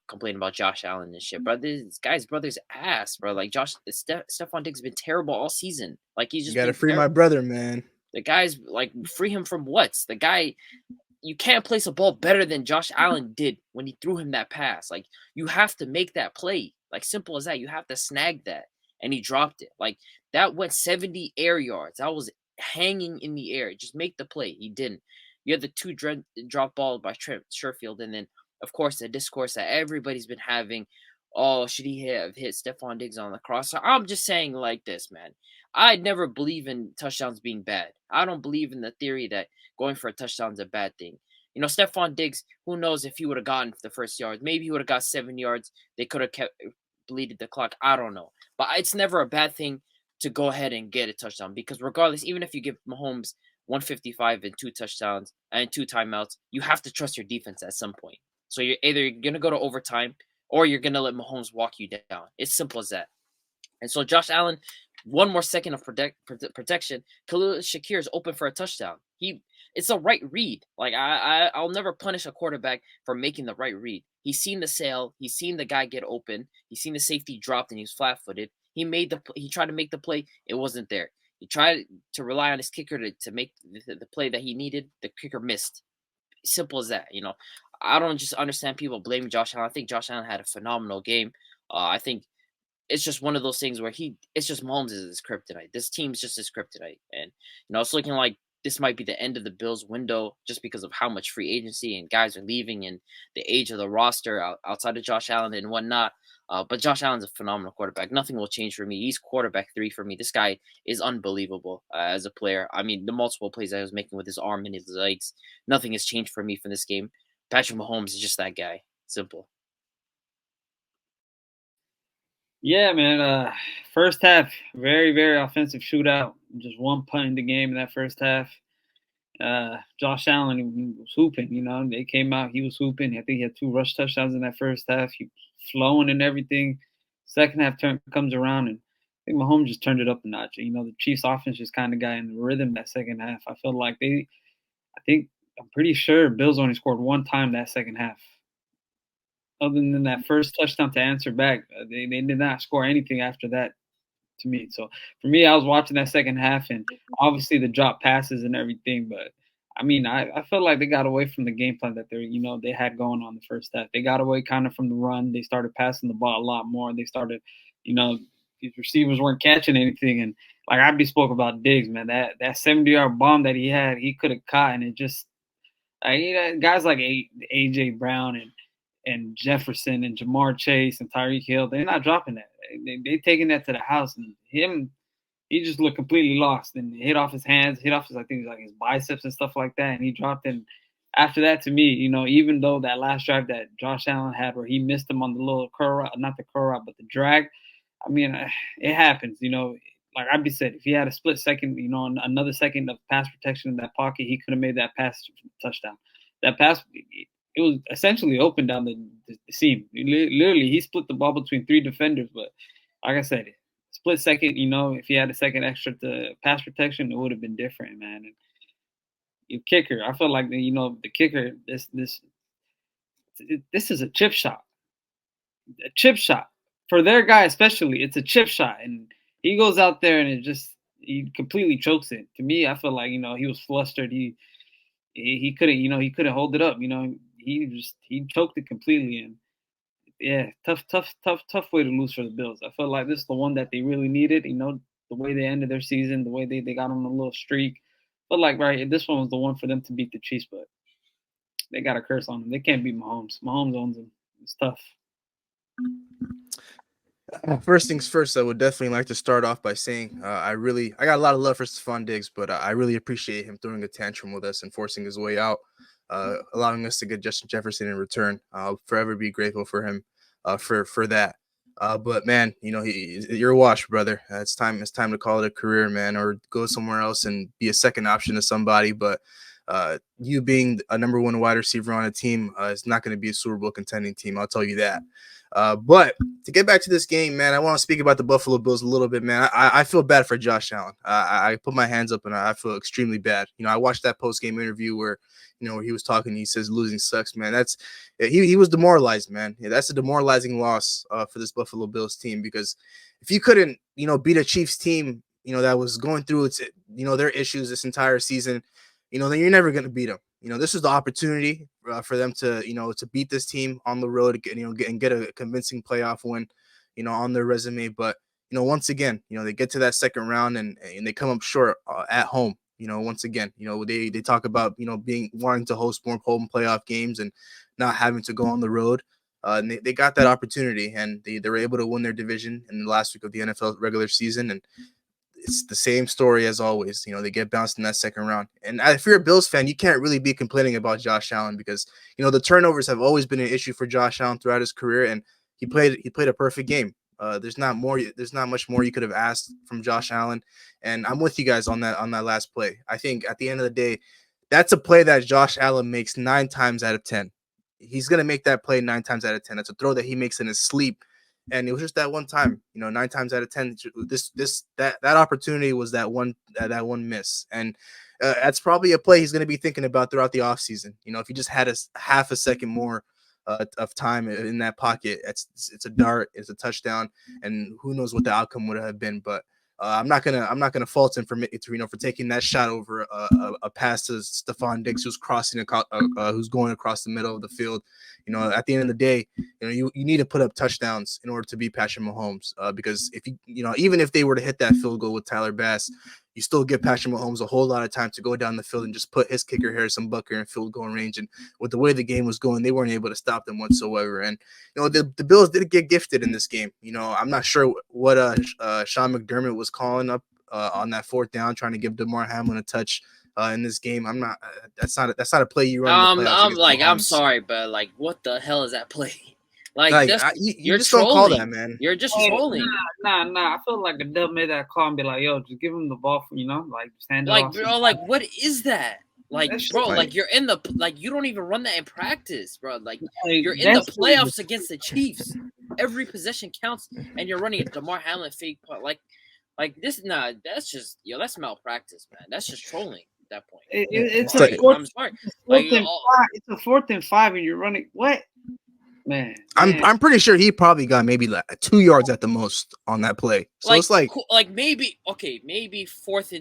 complaining about Josh Allen and shit, bro. This guy's brother's ass, bro. Like Stephon Diggs has been terrible all season. Like he's You just got to been free my terrible. brother, man. The guy's like, free him from what? The guy, you can't place a ball better than Josh Allen did when he threw him that pass. Like, you have to make that play. Like, simple as that. You have to snag that. And he dropped it. Like, that went 70 air yards. That was hanging in the air. Just make the play. He didn't. You had the two drop balls by Trent Sherfield. And then, of course, the discourse that everybody's been having. Oh, should he have hit Stephon Diggs on the crosser? I'm just saying like this, man. I never believe in touchdowns being bad. I don't believe in the theory that going for a touchdown is a bad thing. Stephon Diggs, who knows if he would have gotten the first yard. Maybe he would have got 7 yards. They could have bleeded the clock. I don't know. But it's never a bad thing to go ahead and get a touchdown because regardless, even if you give Mahomes 155 and 2 touchdowns and 2 timeouts, you have to trust your defense at some point. So you're either going to go to overtime or you're going to let Mahomes walk you down. It's simple as that. And so Josh Allen, one more second of protection, Khalil Shakir is open for a touchdown. It's a right read. Like I'll never punish a quarterback for making the right read. He's seen the sail. He's seen the guy get open. He's seen the safety dropped and he was flat-footed. He tried to make the play. It wasn't there. He tried to rely on his kicker to make the play that he needed. The kicker missed. Simple as that. I don't just understand people blaming Josh Allen. I think Josh Allen had a phenomenal game. I think it's just one of those things where it's just Mahomes is his kryptonite. This team's just his kryptonite. And, it's looking like this might be the end of the Bills window just because of how much free agency and guys are leaving and the age of the roster outside of Josh Allen and whatnot. But Josh Allen's a phenomenal quarterback. Nothing will change for me. He's quarterback 3 for me. This guy is unbelievable as a player. I mean, the multiple plays that he was making with his arm and his legs, nothing has changed for me from this game. Patrick Mahomes is just that guy. Simple. Yeah, man. First half, very, very offensive shootout. Just one punt in the game in that first half. Josh Allen was hooping, They came out, he was hooping. I think he had 2 rush touchdowns in that first half. He was flowing and everything. Second half comes around, and I think Mahomes just turned it up a notch. The Chiefs offense just kind of got in the rhythm that second half. I felt like I'm pretty sure Bills only scored 1 time that second half. Other than that first touchdown to answer back, they did not score anything after that to me. So for me, I was watching that second half and obviously the drop passes and everything. But I mean, I felt like they got away from the game plan that they had going on the first half. They got away kind of from the run. They started passing the ball a lot more. They started, these receivers weren't catching anything. And like Abby spoke about Diggs, man, that 70-yard bomb that he had, he could have caught. And it just, guys like AJ Brown and Jefferson and Jamar Chase and Tyreek Hill, they're not dropping that. They taking that to the house, and he just looked completely lost and hit off his hands, hit off I think his biceps and stuff like that, and he dropped. And after that, to me, even though that last drive that Josh Allen had where he missed him on the little curl route, not the curl route, but the drag, I mean, it happens, Like Abby said, if he had a split second, another second of pass protection in that pocket, he could have made that pass touchdown. That pass, it was essentially open down the seam. Literally, he split the ball between 3 defenders. But like I said, split second, if he had a second extra to pass protection, it would have been different, man. And your kicker, I feel like the kicker, this is a chip shot. A chip shot. For their guy especially, it's a chip shot. And he goes out there and he completely chokes it. To me, I feel like, he was flustered. He couldn't hold it up. He choked it completely. And yeah, tough way to lose for the Bills. I felt like this is the one that they really needed. The way they ended their season, the way they got on a little streak. But like, right, this one was the one for them to beat the Chiefs, but they got a curse on them. They can't beat Mahomes. Mahomes owns them. It's tough. First things first, I would definitely like to start off by saying I got a lot of love for Stephon Diggs, but I really appreciate him throwing a tantrum with us and forcing his way out, allowing us to get Justin Jefferson in return. I'll forever be grateful for him for that. But man, you're a wash, brother. It's time to call it a career, man, or go somewhere else and be a second option to somebody. But you being a number 1 wide receiver on a team is not going to be a Super Bowl contending team. I'll tell you that. But to get back to this game, man, I want to speak about the Buffalo Bills a little bit, man. I feel bad for Josh Allen. I put my hands up and I feel extremely bad. I watched that post game interview where he was talking. He says losing sucks, man. He was demoralized, man. Yeah, that's a demoralizing loss for this Buffalo Bills team, because if you couldn't beat a Chiefs team that was going through their issues this entire season, then you're never going to beat them. This is the opportunity for them to to beat this team on the road, and get a convincing playoff win on their resume. But once again, they get to that second round, and they come up short at home. Once again, they talk about wanting to host more home playoff games and not having to go on the road. And they got that opportunity, and they were able to win their division in the last week of the NFL regular season. And it's the same story as always. They get bounced in that second round. And if you're a Bills fan, you can't really be complaining about Josh Allen, because the turnovers have always been an issue for Josh Allen throughout his career, and he played a perfect game. There's not much more you could have asked from Josh Allen. And I'm with you guys on that last play. I think at the end of the day, that's a play that Josh Allen makes 9 times out of 10. He's gonna make that play 9 times out of 10. That's a throw that he makes in his sleep. And it was just that one time, 9 times out of 10. That opportunity was that one miss, and that's probably a play he's going to be thinking about throughout the offseason. If he just had a half a second more of time in that pocket, it's a dart, it's a touchdown, and who knows what the outcome would have been. But I'm not gonna fault him for taking that shot over a pass to Stephon Diggs, who's who's going across the middle of the field. At the end of the day, you need to put up touchdowns in order to beat Patrick Mahomes. Because if even if they were to hit that field goal with Tyler Bass, you still give Patrick Mahomes a whole lot of time to go down the field and just put his kicker Harrison Butker in field goal range. And with the way the game was going, they weren't able to stop them whatsoever. And the Bills did get gifted in this game. I'm not sure what Sean McDermott was calling up on that fourth down, trying to give DeMar Hamlin a touch in this game. I'm not. That's not a play you run. In the playoffs I'm sorry, but what the hell is that play? You just don't call that, man. You're just trolling. Nah. I feel like a dub made that call and be like, "Yo, just give him the ball, stand off." Bro, what is that? Bro, you're in the you don't even run that in practice, bro. You're in the playoffs against the Chiefs. Every possession counts, and you're running a DeMar Hamlin fake punt. This. Nah, that's malpractice, man. That's just trolling at that point. It's I'm sorry. It's a 4th and 5, and you're running what? Man, I'm pretty sure he probably got maybe 2 yards at the most on that play. So it's maybe 4th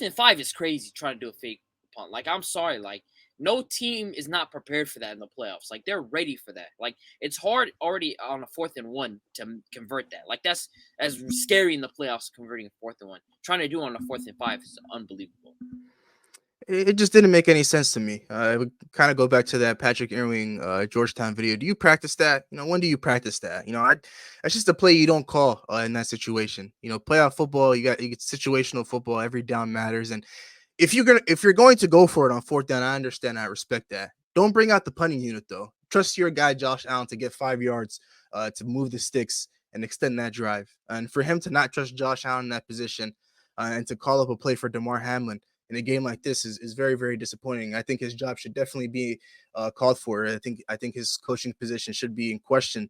and 5 is crazy trying to do a fake punt. I'm sorry, no team is not prepared for that in the playoffs. They're ready for that. It's hard already on a 4th and 1 to convert that. That's as scary in the playoffs, converting a 4th and 1. Trying to do on a 4th and 5 is unbelievable. It just didn't make any sense to me. I would kind of go back to that Patrick Ewing Georgetown video. Do you practice that? When do you practice that? That's just a play you don't call in that situation. Playoff football, you get situational football. Every down matters, and if you're going to go for it on 4th down, I understand. I respect that. Don't bring out the punting unit though. Trust your guy Josh Allen to get 5 yards to move the sticks and extend that drive. And for him to not trust Josh Allen in that position and to call up a play for DeMar Hamlin in a game like this is very, very disappointing. I think his job should definitely be called for. I think his coaching position should be in question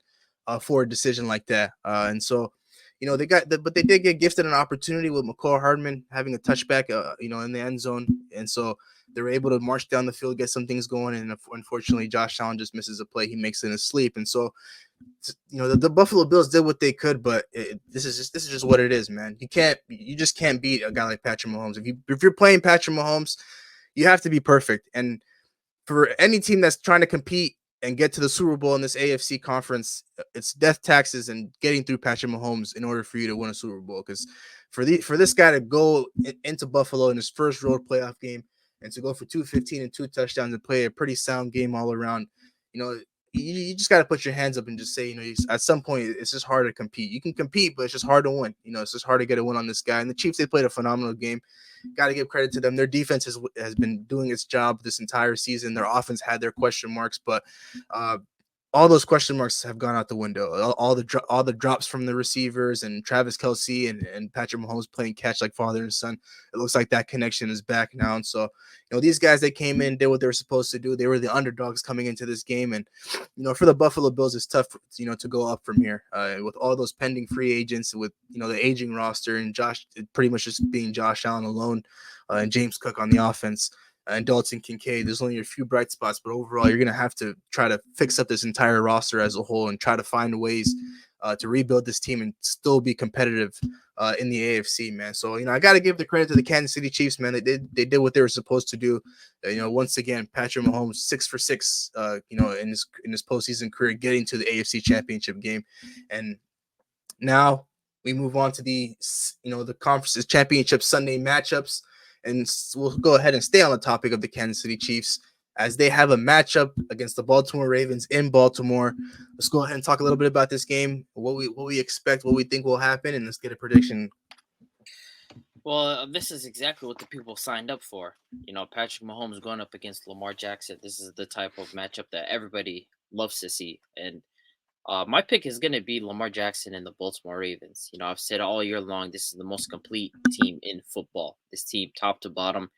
for a decision like that. And so, but they did get gifted an opportunity with McCall Hardman having a touchback, in the end zone. And so they were able to march down the field, get some things going. And unfortunately, Josh Allen just misses a play. He makes it in his sleep. And so, the Buffalo Bills did what they could, but this is just what it is, man. You just can't beat a guy like Patrick Mahomes. If you're playing Patrick Mahomes, you have to be perfect. And for any team that's trying to compete and get to the Super Bowl in this AFC conference, it's death taxes and getting through Patrick Mahomes in order for you to win a Super Bowl. Because for this guy to go into Buffalo in his first road playoff game and to go for 215 and 2 touchdowns and play a pretty sound game all around, you just got to put your hands up and just say, at some point, it's just hard to compete. You can compete, but it's just hard to win. It's just hard to get a win on this guy. And the Chiefs, they played a phenomenal game. Got to give credit to them. Their defense has been doing its job this entire season. Their offense had their question marks, but all those question marks have gone out the window. All the drops from the receivers and Travis Kelce and Patrick Mahomes playing catch like father and son. It looks like that connection is back now. And so, these guys that came in did what they were supposed to do. They were the underdogs coming into this game, and for the Buffalo Bills, it's tough, to go up from here with all those pending free agents, with the aging roster and pretty much just being Josh Allen alone, and James Cook on the offense and Dalton Kincaid. There's only a few bright spots, but overall, you're going to have to try to fix up this entire roster as a whole and try to find ways to rebuild this team and still be competitive in the AFC, man. So, I got to give the credit to the Kansas City Chiefs, man. They did what they were supposed to do. Once again, Patrick Mahomes 6 for 6, in his postseason career, getting to the AFC Championship game, and now we move on to the conference's championship Sunday matchups. And we'll go ahead and stay on the topic of the Kansas City Chiefs as they have a matchup against the Baltimore Ravens in Baltimore. Let's go ahead and talk a little bit about this game, what we expect, what we think will happen, and let's get a prediction. Well, this is exactly what the people signed up for. Patrick Mahomes going up against Lamar Jackson. This is the type of matchup that everybody loves to see. And my pick is going to be Lamar Jackson and the Baltimore Ravens. I've said all year long, this is the most complete team in football. This team, top to bottom,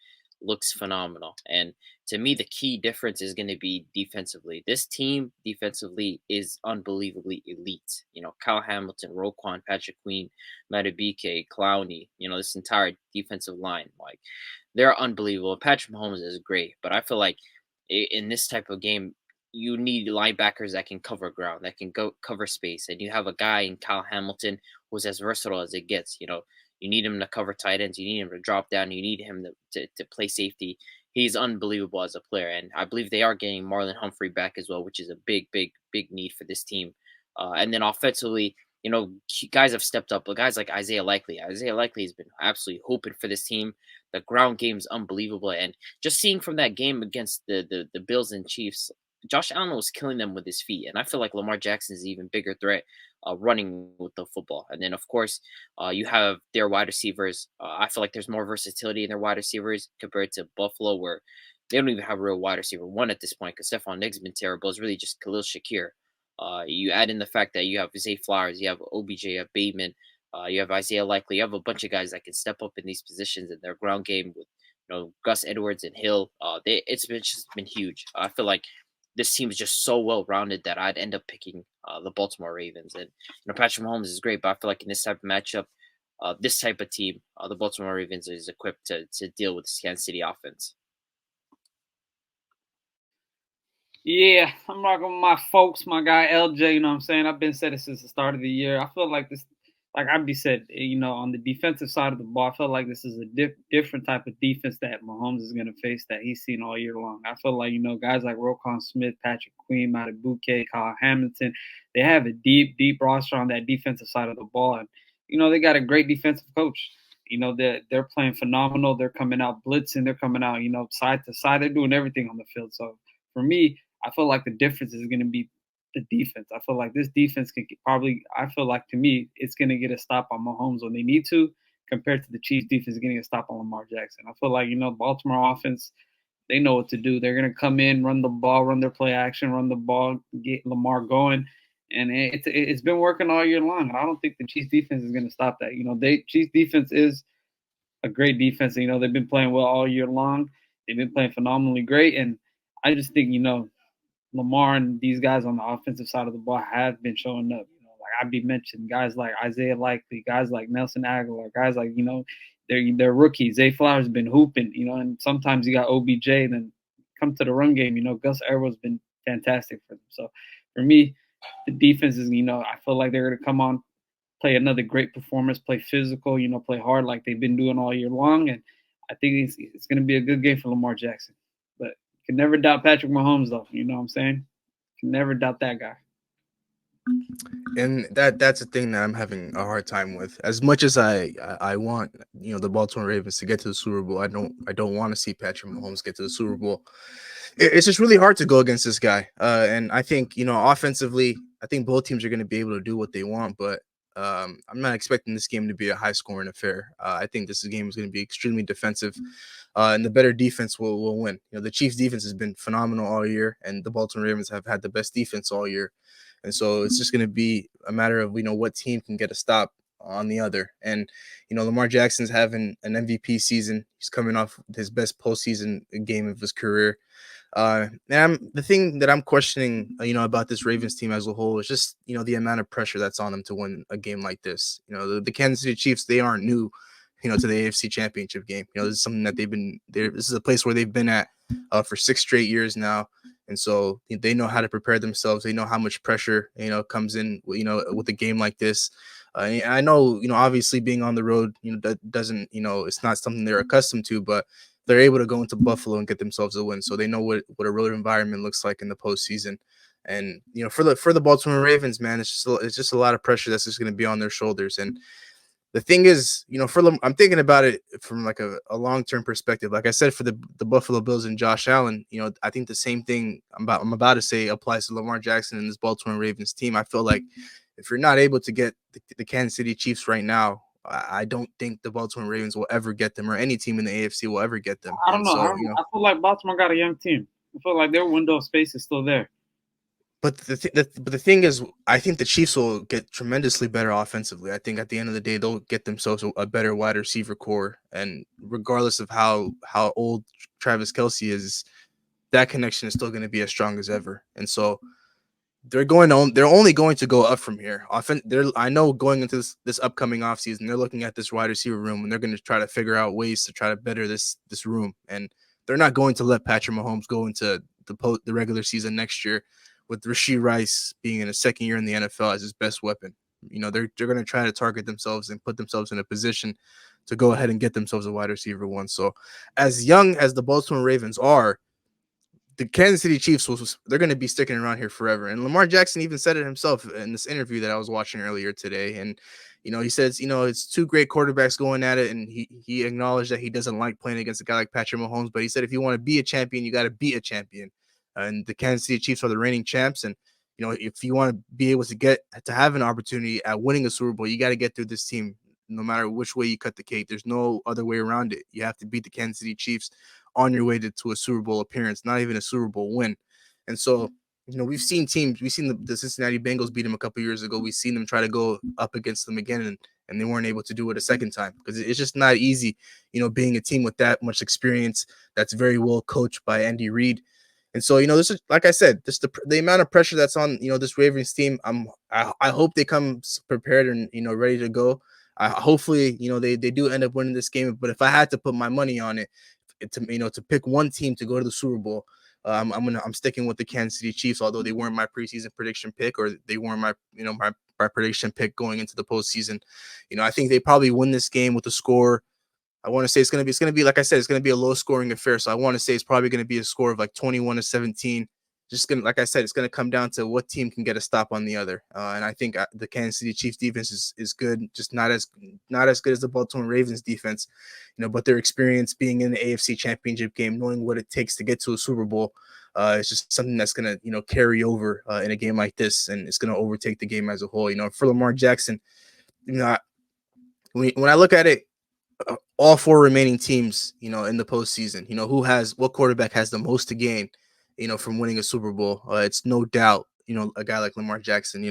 looks phenomenal. And to me, the key difference is going to be defensively. This team defensively is unbelievably elite. Kyle Hamilton, Roquan, Patrick Queen, Madubuike, Clowney, this entire defensive line, they're unbelievable. Patrick Mahomes is great, but I feel like in this type of game, you need linebackers that can cover ground, that can go cover space. And you have a guy in Kyle Hamilton who's as versatile as it gets. You need him to cover tight ends. You need him to drop down. You need him to play safety. He's unbelievable as a player. And I believe they are getting Marlon Humphrey back as well, which is a big, big, big need for this team. And then offensively, guys have stepped up. But guys like Isaiah Likely. Isaiah Likely has been absolutely hoping for this team. The ground game is unbelievable. And just seeing from that game against the Bills and Chiefs, Josh Allen was killing them with his feet, and I feel like Lamar Jackson is an even bigger threat running with the football. And then, of course, you have their wide receivers. I feel like there's more versatility in their wide receivers compared to Buffalo, where they don't even have a real wide receiver one at this point because Stephon Diggs has been terrible. It's really just Khalil Shakir. You add in the fact that you have Zay Flowers, you have OBJ, you have Bateman, you have Isaiah Likely. You have a bunch of guys that can step up in these positions in their ground game with Gus Edwards and Hill. It's just been huge. I feel like this team is just so well rounded that I'd end up picking the Baltimore Ravens. And Patrick Mahomes is great, but I feel like in this type of matchup, this type of team, the Baltimore Ravens is equipped to deal with the Kansas City offense. Yeah, I'm rocking with my folks, my guy LJ. You know what I'm saying? I've been saying it since the start of the year. I feel like this, like Abby said, on the defensive side of the ball, I feel like this is a different type of defense that Mahomes is going to face that he's seen all year long. I feel like, guys like Roquan Smith, Patrick Queen, Madubuike, Kyle Hamilton, they have a deep, deep roster on that defensive side of the ball. And, they got a great defensive coach. They're playing phenomenal. They're coming out blitzing. They're coming out, side to side. They're doing everything on the field. So for me, I feel like the difference is going to be the defense. I feel like this defense can to me, it's going to get a stop on Mahomes when they need to, compared to the Chiefs defense getting a stop on Lamar Jackson. I feel like, Baltimore offense, they know what to do. They're going to come in, run the ball, run their play action, run the ball, get Lamar going. And it's been working all year long. And I don't think the Chiefs defense is going to stop that. Chiefs defense is a great defense. They've been playing well all year long. They've been playing phenomenally great. And I just think, Lamar and these guys on the offensive side of the ball have been showing up. Like I'd be mentioned, guys like Isaiah Likely, guys like Nelson Aguilar, guys like, they're rookies. Zay Flowers has been hooping, and sometimes you got OBJ. Then come to the run game, Gus Edwards has been fantastic for them. So for me, the defense is, I feel like they're going to come on, play another great performance, play physical, play hard like they've been doing all year long. And I think it's going to be a good game for Lamar Jackson. But can never doubt Patrick Mahomes, though. You know what I'm saying? Can never doubt that guy. And that's a thing that I'm having a hard time with. As much as I want the Baltimore Ravens to get to the Super Bowl, I don't want to see Patrick Mahomes get to the Super Bowl. It's just really hard to go against this guy. And I think offensively, I think both teams are going to be able to do what they want. But I'm not expecting this game to be a high scoring affair. I think this game is going to be extremely defensive, and the better defense will win. The Chiefs defense has been phenomenal all year, and the Baltimore Ravens have had the best defense all year. And so it's just going to be a matter of, what team can get a stop on the other. And, Lamar Jackson's having an MVP season. He's coming off his best postseason game of his career. And the thing that I'm questioning, about this Ravens team as a whole is just, the amount of pressure that's on them to win a game like this. The Kansas City Chiefs, they aren't new, to the AFC Championship game. This is something that they've been there. This is a place where they've been at for 6 straight years now. And so they know how to prepare themselves. They know how much pressure, comes in, with a game like this. I know, obviously being on the road, that doesn't, it's not something they're accustomed to, but they're able to go into Buffalo and get themselves a win. So they know what a road environment looks like in the postseason. And, for the Baltimore Ravens, man, it's just a lot of pressure that's just going to be on their shoulders. And the thing is, I'm thinking about it from like a long-term perspective. Like I said, for the Buffalo Bills and Josh Allen, I think the same thing I'm about to say applies to Lamar Jackson and this Baltimore Ravens team. I feel like if you're not able to get the Kansas City Chiefs right now, I don't think the Baltimore Ravens will ever get them, or any team in the AFC will ever get them. I don't know. I feel like Baltimore got a young team. I feel like their window of space is still there. But the thing is, I think the Chiefs will get tremendously better offensively. I think at the end of the day, they'll get themselves a better wide receiver core. And regardless of how old Travis Kelce is, that connection is still going to be as strong as ever. And so they're only going to go up from here. I know going into this upcoming offseason, they're looking at this wide receiver room and they're going to try to figure out ways to try to better this room. And they're not going to let Patrick Mahomes go into the regular season next year with Rashee Rice being in his second year in the NFL as his best weapon. They're going to try to target themselves and put themselves in a position to go ahead and get themselves a wide receiver one. So as young as the Baltimore Ravens are, the Kansas City Chiefs, they're going to be sticking around here forever. And Lamar Jackson even said it himself in this interview that I was watching earlier today. And, he says, it's 2 great quarterbacks going at it. And he acknowledged that he doesn't like playing against a guy like Patrick Mahomes. But he said, if you want to be a champion, you got to be a champion. And the Kansas City Chiefs are the reigning champs. And, if you want to be able to have an opportunity at winning a Super Bowl, you got to get through this team no matter which way you cut the cake. There's no other way around it. You have to beat the Kansas City Chiefs on your way to a Super Bowl appearance, not even a Super Bowl win. And so, we've seen the Cincinnati Bengals beat them a couple years ago. We've seen them try to go up against them again, and they weren't able to do it a second time because it's just not easy, being a team with that much experience that's very well coached by Andy Reid. And so, this is, like I said, this the amount of pressure that's on, this Ravens team. I hope they come prepared and, ready to go. Hopefully, they do end up winning this game. But if I had to put my money on it, to pick one team to go to the Super Bowl, I'm sticking with the Kansas City Chiefs, although they weren't my preseason prediction pick, or they weren't my prediction pick going into the postseason. I think they probably win this game with a score. I want to say it's gonna be like I said, it's gonna be a low scoring affair. So I want to say it's probably gonna be a score of like 21-17. Like I said, it's gonna come down to what team can get a stop on the other. And I think the Kansas City Chiefs defense is good, just not as good as the Baltimore Ravens defense. But their experience being in the AFC Championship game, knowing what it takes to get to a Super Bowl, it's just something that's gonna carry over in a game like this, and it's gonna overtake the game as a whole. For Lamar Jackson, when I look at it, all 4 remaining teams, in the postseason, what quarterback has the most to gain, from winning a Super Bowl? It's no doubt, a guy like Lamar Jackson.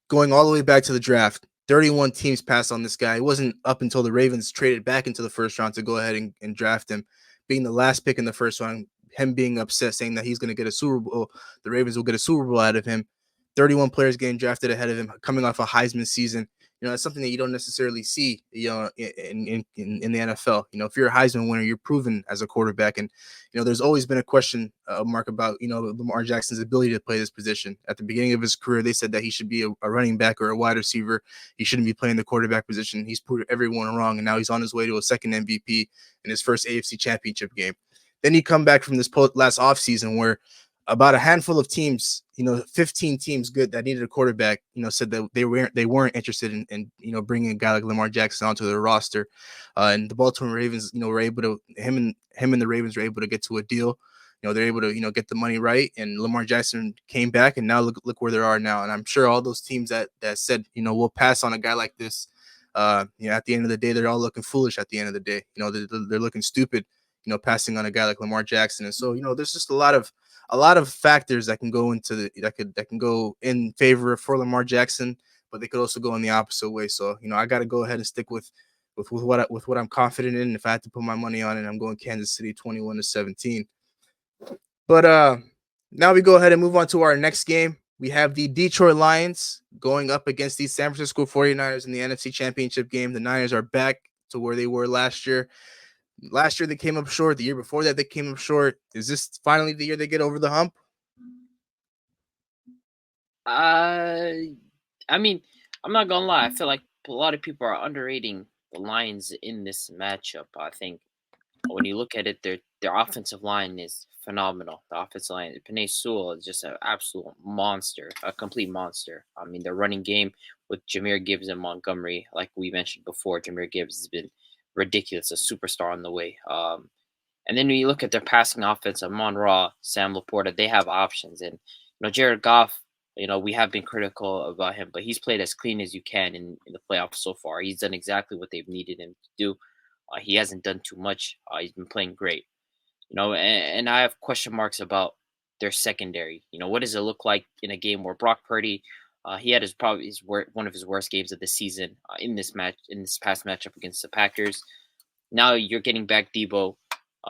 Going all the way back to the draft, 31 teams passed on this guy. It wasn't up until the Ravens traded back into the first round to go ahead and draft him, being the last pick in the first round, him being upset, saying that he's going to get a Super Bowl. The Ravens will get a Super Bowl out of him. 31 players getting drafted ahead of him, coming off a Heisman season. That's something that you don't necessarily see, in the NFL. If you're a Heisman winner, you're proven as a quarterback. And, there's always been a question mark about, Lamar Jackson's ability to play this position. At the beginning of his career, they said that he should be a running back or a wide receiver. He shouldn't be playing the quarterback position. He's proved everyone wrong. And now he's on his way to a second MVP in his first AFC Championship game. Then he come back from this last offseason where about a handful of teams, 15 teams good that needed a quarterback, said that they weren't interested in bringing a guy like Lamar Jackson onto their roster. And the Baltimore Ravens, were able to, him and the Ravens were able to get to a deal. they're able to get the money right, and Lamar Jackson came back, and now look where they are now. And I'm sure all those teams that said we'll pass on a guy like this, at the end of the day, they're all looking foolish. At the end of the day, they're looking stupid, passing on a guy like Lamar Jackson. And so there's just a lot of factors that can go into that can go in favor for Lamar Jackson, but they could also go in the opposite way. So I got to go ahead and stick with what I'm confident in. If I had to put my money on it, I'm going Kansas City 21-17. But now we go ahead and move on to our next game. We have the Detroit Lions going up against the San Francisco 49ers in the NFC Championship game. The Niners are back to where they were last year. Last year they came up short. The year before that they came up short. Is this finally the year they get over the hump? I mean, I'm not gonna lie. I feel like a lot of people are underrating the Lions in this matchup. I think when you look at it, their offensive line is phenomenal. The offensive line, Penei Sewell is just an absolute monster, a complete monster. I mean, their running game with Jahmyr Gibbs and Montgomery, like we mentioned before, Jahmyr Gibbs has been ridiculous, a superstar on the way. And then when you look at their passing offense, Amon Ra, Sam Laporta, they have options. And Jared Goff, we have been critical about him, but he's played as clean as you can in the playoffs so far. He's done exactly what they've needed him to do. He hasn't done too much. He's been playing great. And I have question marks about their secondary. What does it look like in a game where Brock Purdy, he had one of his worst games of the season in this past matchup against the Packers. Now you're getting back Debo.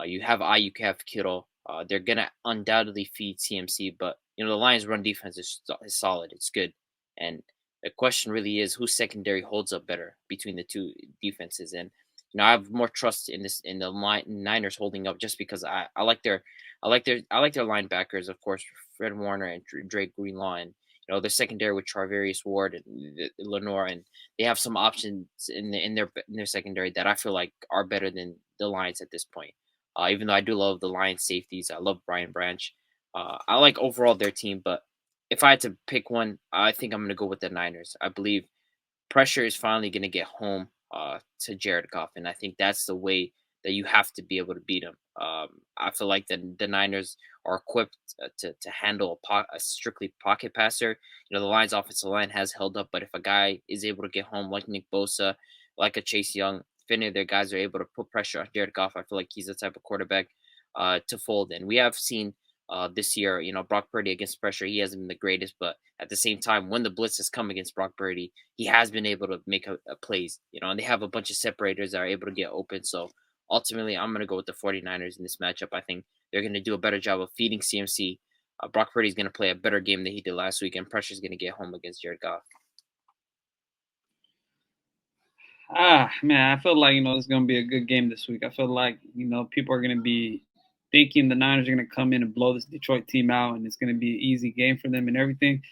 You have Ayuk, you have Kittle. They're gonna undoubtedly feed CMC, but the Lions' run defense is solid. It's good, and the question really is whose secondary holds up better between the two defenses. And I have more trust in the Niners holding up just because I like their linebackers, of course, Fred Warner and Drake Greenlaw, and their secondary with Charvarius Ward and Lenore, and they have some options in their secondary that I feel like are better than the Lions at this point. Even though I do love the Lions safeties, I love Brian Branch. I like overall their team, but if I had to pick one, I think I'm going to go with the Niners. I believe pressure is finally going to get home to Jared Goff, and I think that's the way that you have to be able to beat him. I feel like the Niners are equipped to handle a strictly pocket passer. The Lions' offensive line has held up, but if a guy is able to get home like Nick Bosa, like a Chase Young, if any of their guys are able to put pressure on Jared Goff, I feel like he's the type of quarterback to fold. And we have seen this year, Brock Purdy against pressure, he hasn't been the greatest, but at the same time, when the blitz has come against Brock Purdy, he has been able to make a plays, and they have a bunch of separators that are able to get open. So ultimately, I'm going to go with the 49ers in this matchup. I think they're going to do a better job of feeding CMC. Brock Purdy is going to play a better game than he did last week, and pressure is going to get home against Jared Goff. Man, I feel like it's going to be a good game this week. I feel like people are going to be thinking the Niners are going to come in and blow this Detroit team out, and it's going to be an easy game for them and everything.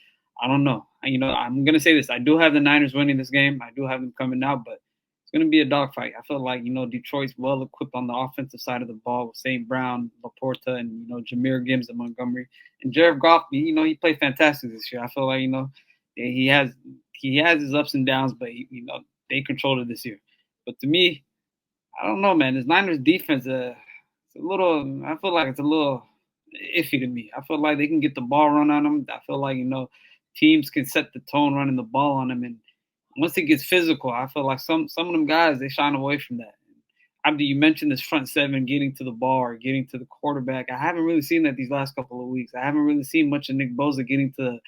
I don't know. I'm going to say this. I do have the Niners winning this game. I do have them coming out, but it's going to be a dogfight. I feel like, Detroit's well equipped on the offensive side of the ball with St. Brown, Laporta, and, Jahmyr Gibbs and Montgomery. And Jared Goff, he played fantastic this year. I feel like, he has his ups and downs, but, they controlled it this year. But to me, I don't know, man. This Niners defense, it's a little. I feel like it's a little iffy to me. I feel like they can get the ball run on them. I feel like teams can set the tone running the ball on them, and once it gets physical, I feel like some of them guys they shine away from that. Abdi, you mentioned this front seven getting to the ball or getting to the quarterback. I haven't really seen that these last couple of weeks. I haven't really seen much of Nick Bosa getting to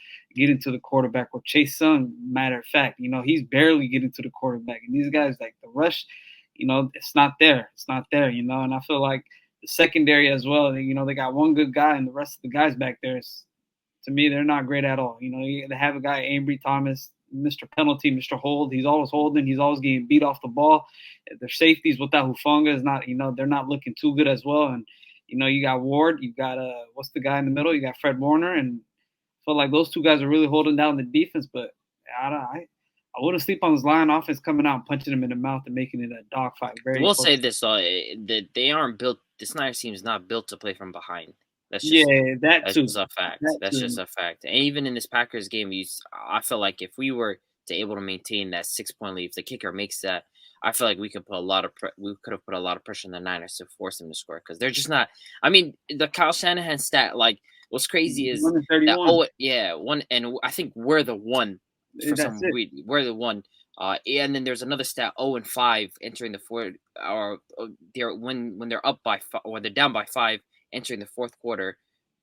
the quarterback or Chase Young. Matter of fact, he's barely getting to the quarterback. And these guys, like the rush, it's not there. It's not there, And I feel like the secondary as well. They got one good guy, and the rest of the guys back there, to me, they're not great at all. They have a guy, Ambry Thomas, Mr. Penalty, Mr. Hold. He's always holding. He's always getting beat off the ball. Their safeties with that Hufanga is not, they're not looking too good as well. And, you got Ward. You got, what's the guy in the middle? You got Fred Warner. And I feel like those two guys are really holding down the defense. But I wouldn't sleep on this Lion offense coming out and punching them in the mouth and making it a dogfight. We'll say this, though, that they aren't built – this Niners team is not built to play from behind. That's just, that's too. Just a fact. That's just a fact. And even in this Packers game, I feel like if we were to able to maintain that 6-point lead, if the kicker makes that, I feel like we could put a lot of we could have put a lot of pressure on the Niners to force them to score because they're just not. I mean, the Kyle Shanahan stat, like what's crazy is that 1-31. yeah, one, and I think we're the one for That's some it. reason. We're the one. And then there's another stat 0-5 entering the fourth, or they're when they're up by when they're down by 5 entering the fourth quarter.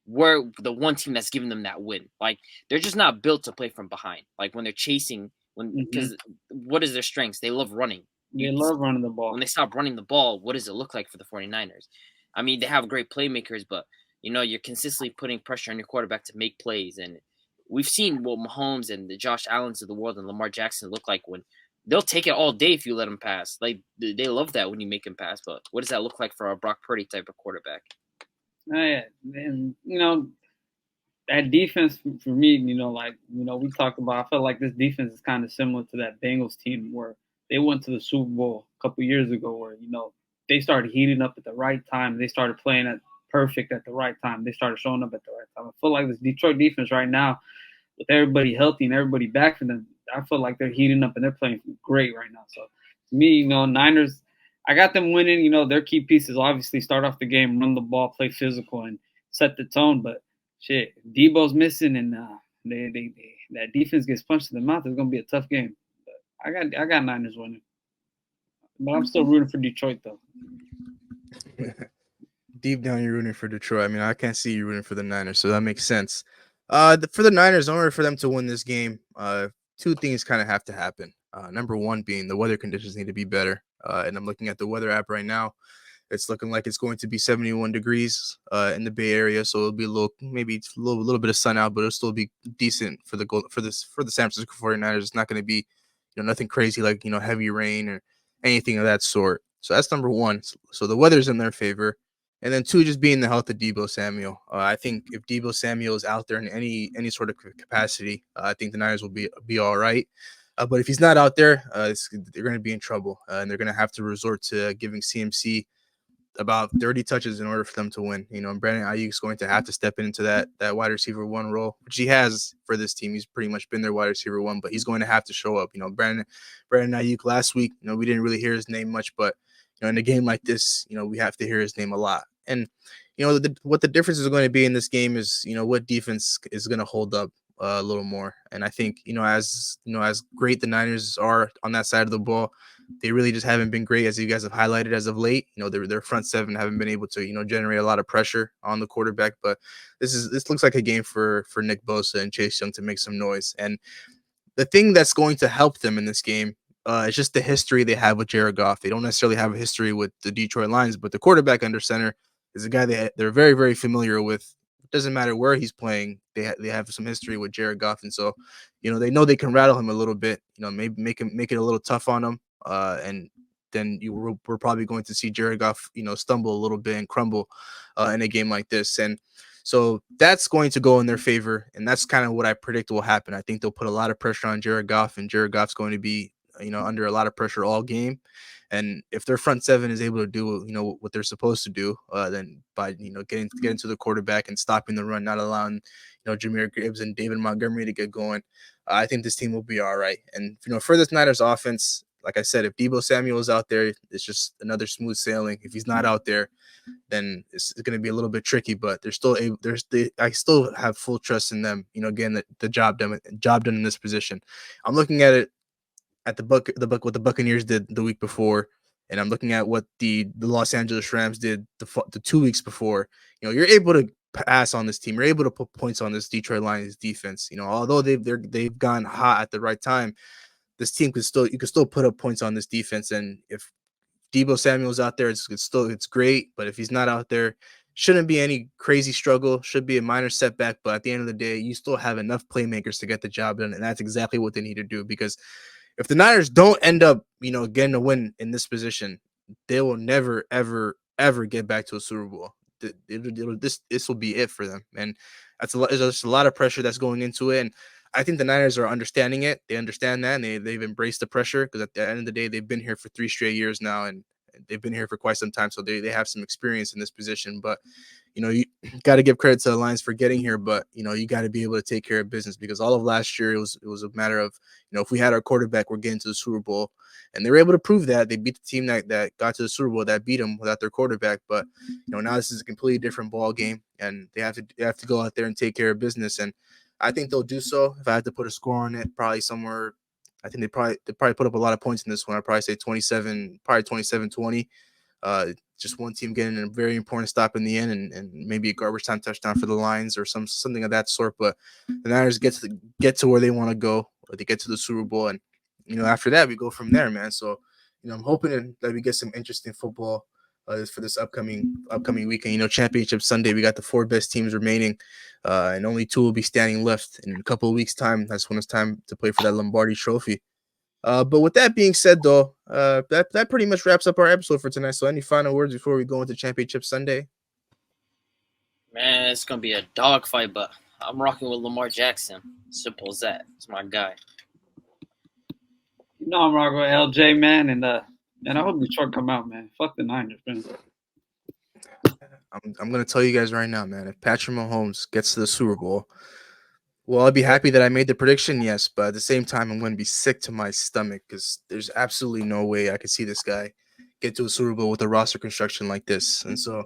We're the one team that's giving them that win. Like they're just not built to play from behind. Like when they're chasing, Mhm. because what is their strengths? They love running. They love running the ball. When they stop running the ball, what does it look like for the 49ers? I mean, they have great playmakers, but you're consistently putting pressure on your quarterback to make plays. And we've seen what Mahomes and the Josh Allens of the world and Lamar Jackson look like when they'll take it all day if you let them pass. Like they love that when you make them pass. But what does that look like for a Brock Purdy type of quarterback? Yeah, and that defense for me, we talked about. I feel like this defense is kind of similar to that Bengals team where they went to the Super Bowl a couple years ago, where they started heating up at the right time. They started playing at perfect at the right time. They started showing up at the right time. I feel like this Detroit defense right now, with everybody healthy and everybody back for them, I feel like they're heating up and they're playing great right now. So to me, Niners, I got them winning. Their key pieces obviously start off the game, run the ball, play physical, and set the tone. But shit, Debo's missing, and they that defense gets punched in the mouth. It's gonna be a tough game. But I got Niners winning, but I'm still rooting for Detroit though. Deep down, you're rooting for Detroit. I mean, I can't see you rooting for the Niners, so that makes sense. For the Niners, in order for them to win this game, two things kind of have to happen. Number one being the weather conditions need to be better. And I'm looking at the weather app right now. It's looking like it's going to be 71 degrees in the Bay Area, so it'll be maybe it's a little bit of sun out, but it'll still be decent for the San Francisco 49ers. It's not going to be nothing crazy like heavy rain or anything of that sort. So that's number one. So the weather's in their favor. And then two, just being the health of Debo Samuel. I think if Debo Samuel is out there in any sort of capacity, I think the Niners will be all right. But if he's not out there, they're going to be in trouble, and they're going to have to resort to giving CMC about 30 touches in order for them to win. Brandon Ayuk's going to have to step into that wide receiver one role, which he has for this team. He's pretty much been their wide receiver one, but he's going to have to show up. Brandon Ayuk last week, we didn't really hear his name much, but in a game like this, we have to hear his name a lot. And what the difference is going to be in this game is what defense is going to hold up a little more. And I think as great the Niners are on that side of the ball, they really just haven't been great, as you guys have highlighted as of late. Their front seven haven't been able to generate a lot of pressure on the quarterback. But this looks like a game for Nick Bosa and Chase Young to make some noise. And the thing that's going to help them in this game is just the history they have with Jared Goff. They don't necessarily have a history with the Detroit Lions, but the quarterback under center is a guy they're very, very familiar with. It doesn't matter where he's playing. They have some history with Jared Goff, and so they know they can rattle him a little bit. Maybe make it a little tough on him, and then we're probably going to see Jared Goff stumble a little bit and crumble in a game like this. And so that's going to go in their favor, and that's kind of what I predict will happen. I think they'll put a lot of pressure on Jared Goff, and Jared Goff's going to be under a lot of pressure all game. And if their front seven is able to do what they're supposed to do, then by getting to the quarterback and stopping the run, not allowing Jahmyr Gibbs and David Montgomery to get going, I think this team will be all right. And for this Niners offense, like I said, if Debo Samuel is out there, it's just another smooth sailing. If he's not out there, then it's going to be a little bit tricky. But they're still able. I still have full trust in them. Again, the job done in this position. I'm looking at it at what the Buccaneers did the week before, and I'm looking at what the Los Angeles Rams did the 2 weeks before. You're able to pass on this team. You're able to put points on this Detroit Lions defense. Although they've gone hot at the right time, this team you could still put up points on this defense. And if Debo Samuel's out there, it's great. But if he's not out there, shouldn't be any crazy struggle. Should be a minor setback. But at the end of the day, you still have enough playmakers to get the job done, and that's exactly what they need to do. Because if the Niners don't end up, getting a win in this position, they will never, ever, ever get back to a Super Bowl. This will be it for them, and there's just a lot of pressure that's going into it. And I think the Niners are understanding it. They understand that, and they've embraced the pressure because at the end of the day, they've been here for 3 straight years now, and they've been here for quite some time, so they have some experience in this position. But you got to give credit to the Lions for getting here, but you got to be able to take care of business, because all of last year it was a matter of if we had our quarterback, we're getting to the Super Bowl, and they were able to prove that. They beat the team that got to the Super Bowl, that beat them without their quarterback. But now this is a completely different ball game, and they have to go out there and take care of business, and I think they'll do so. If I had to put a score on it, probably somewhere, I think they probably put up a lot of points in this one. I'd probably say 27, probably 27-20. Just one team getting a very important stop in the end, and maybe a garbage time touchdown for the Lions or something of that sort. But the Niners get to where they want to go, or they get to the Super Bowl, and after that we go from there, man. So I'm hoping that we get some interesting football for this upcoming weekend. Championship Sunday, we got the 4 best teams remaining, and only 2 will be standing left. In a couple of weeks' time, that's when it's time to play for that Lombardi Trophy. But with that being said, though, that pretty much wraps up our episode for tonight. So any final words before we go into Championship Sunday? Man, it's going to be a dogfight, but I'm rocking with Lamar Jackson. Simple as that. It's my guy. I'm rocking with LJ, man, and I hope Detroit come out, man. Fuck the Niners, man. I'm going to tell you guys right now, man, if Patrick Mahomes gets to the Super Bowl, well, I'd be happy that I made the prediction, yes, but at the same time, I'm going to be sick to my stomach, because there's absolutely no way I could see this guy get to a Super Bowl with a roster construction like this. And so,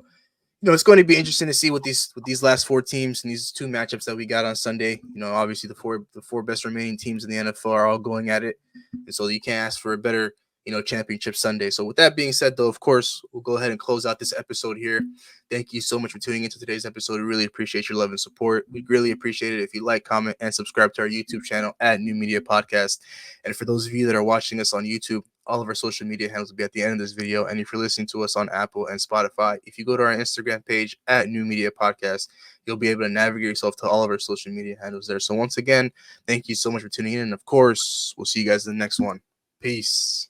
it's going to be interesting to see what these last 4 teams and these 2 matchups that we got on Sunday. Obviously the four best remaining teams in the NFL are all going at it, and so you can't ask for a better Championship Sunday. So with that being said, though, of course, we'll go ahead and close out this episode here. Thank you so much for tuning into today's episode. We really appreciate your love and support. We'd really appreciate it if you like, comment, and subscribe to our YouTube channel at New Media Podcast. And for those of you that are watching us on YouTube, all of our social media handles will be at the end of this video. And if you're listening to us on Apple and Spotify, if you go to our Instagram page at New Media Podcast, you'll be able to navigate yourself to all of our social media handles there. So once again, thank you so much for tuning in. And of course, we'll see you guys in the next one. Peace.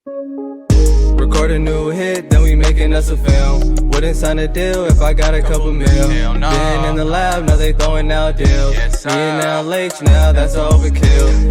Record a new hit, then we making us a film. Wouldn't sign a deal if I got a couple mil. Been in the lab, now they throwing out deals. Me and now Lakes, now that's overkill.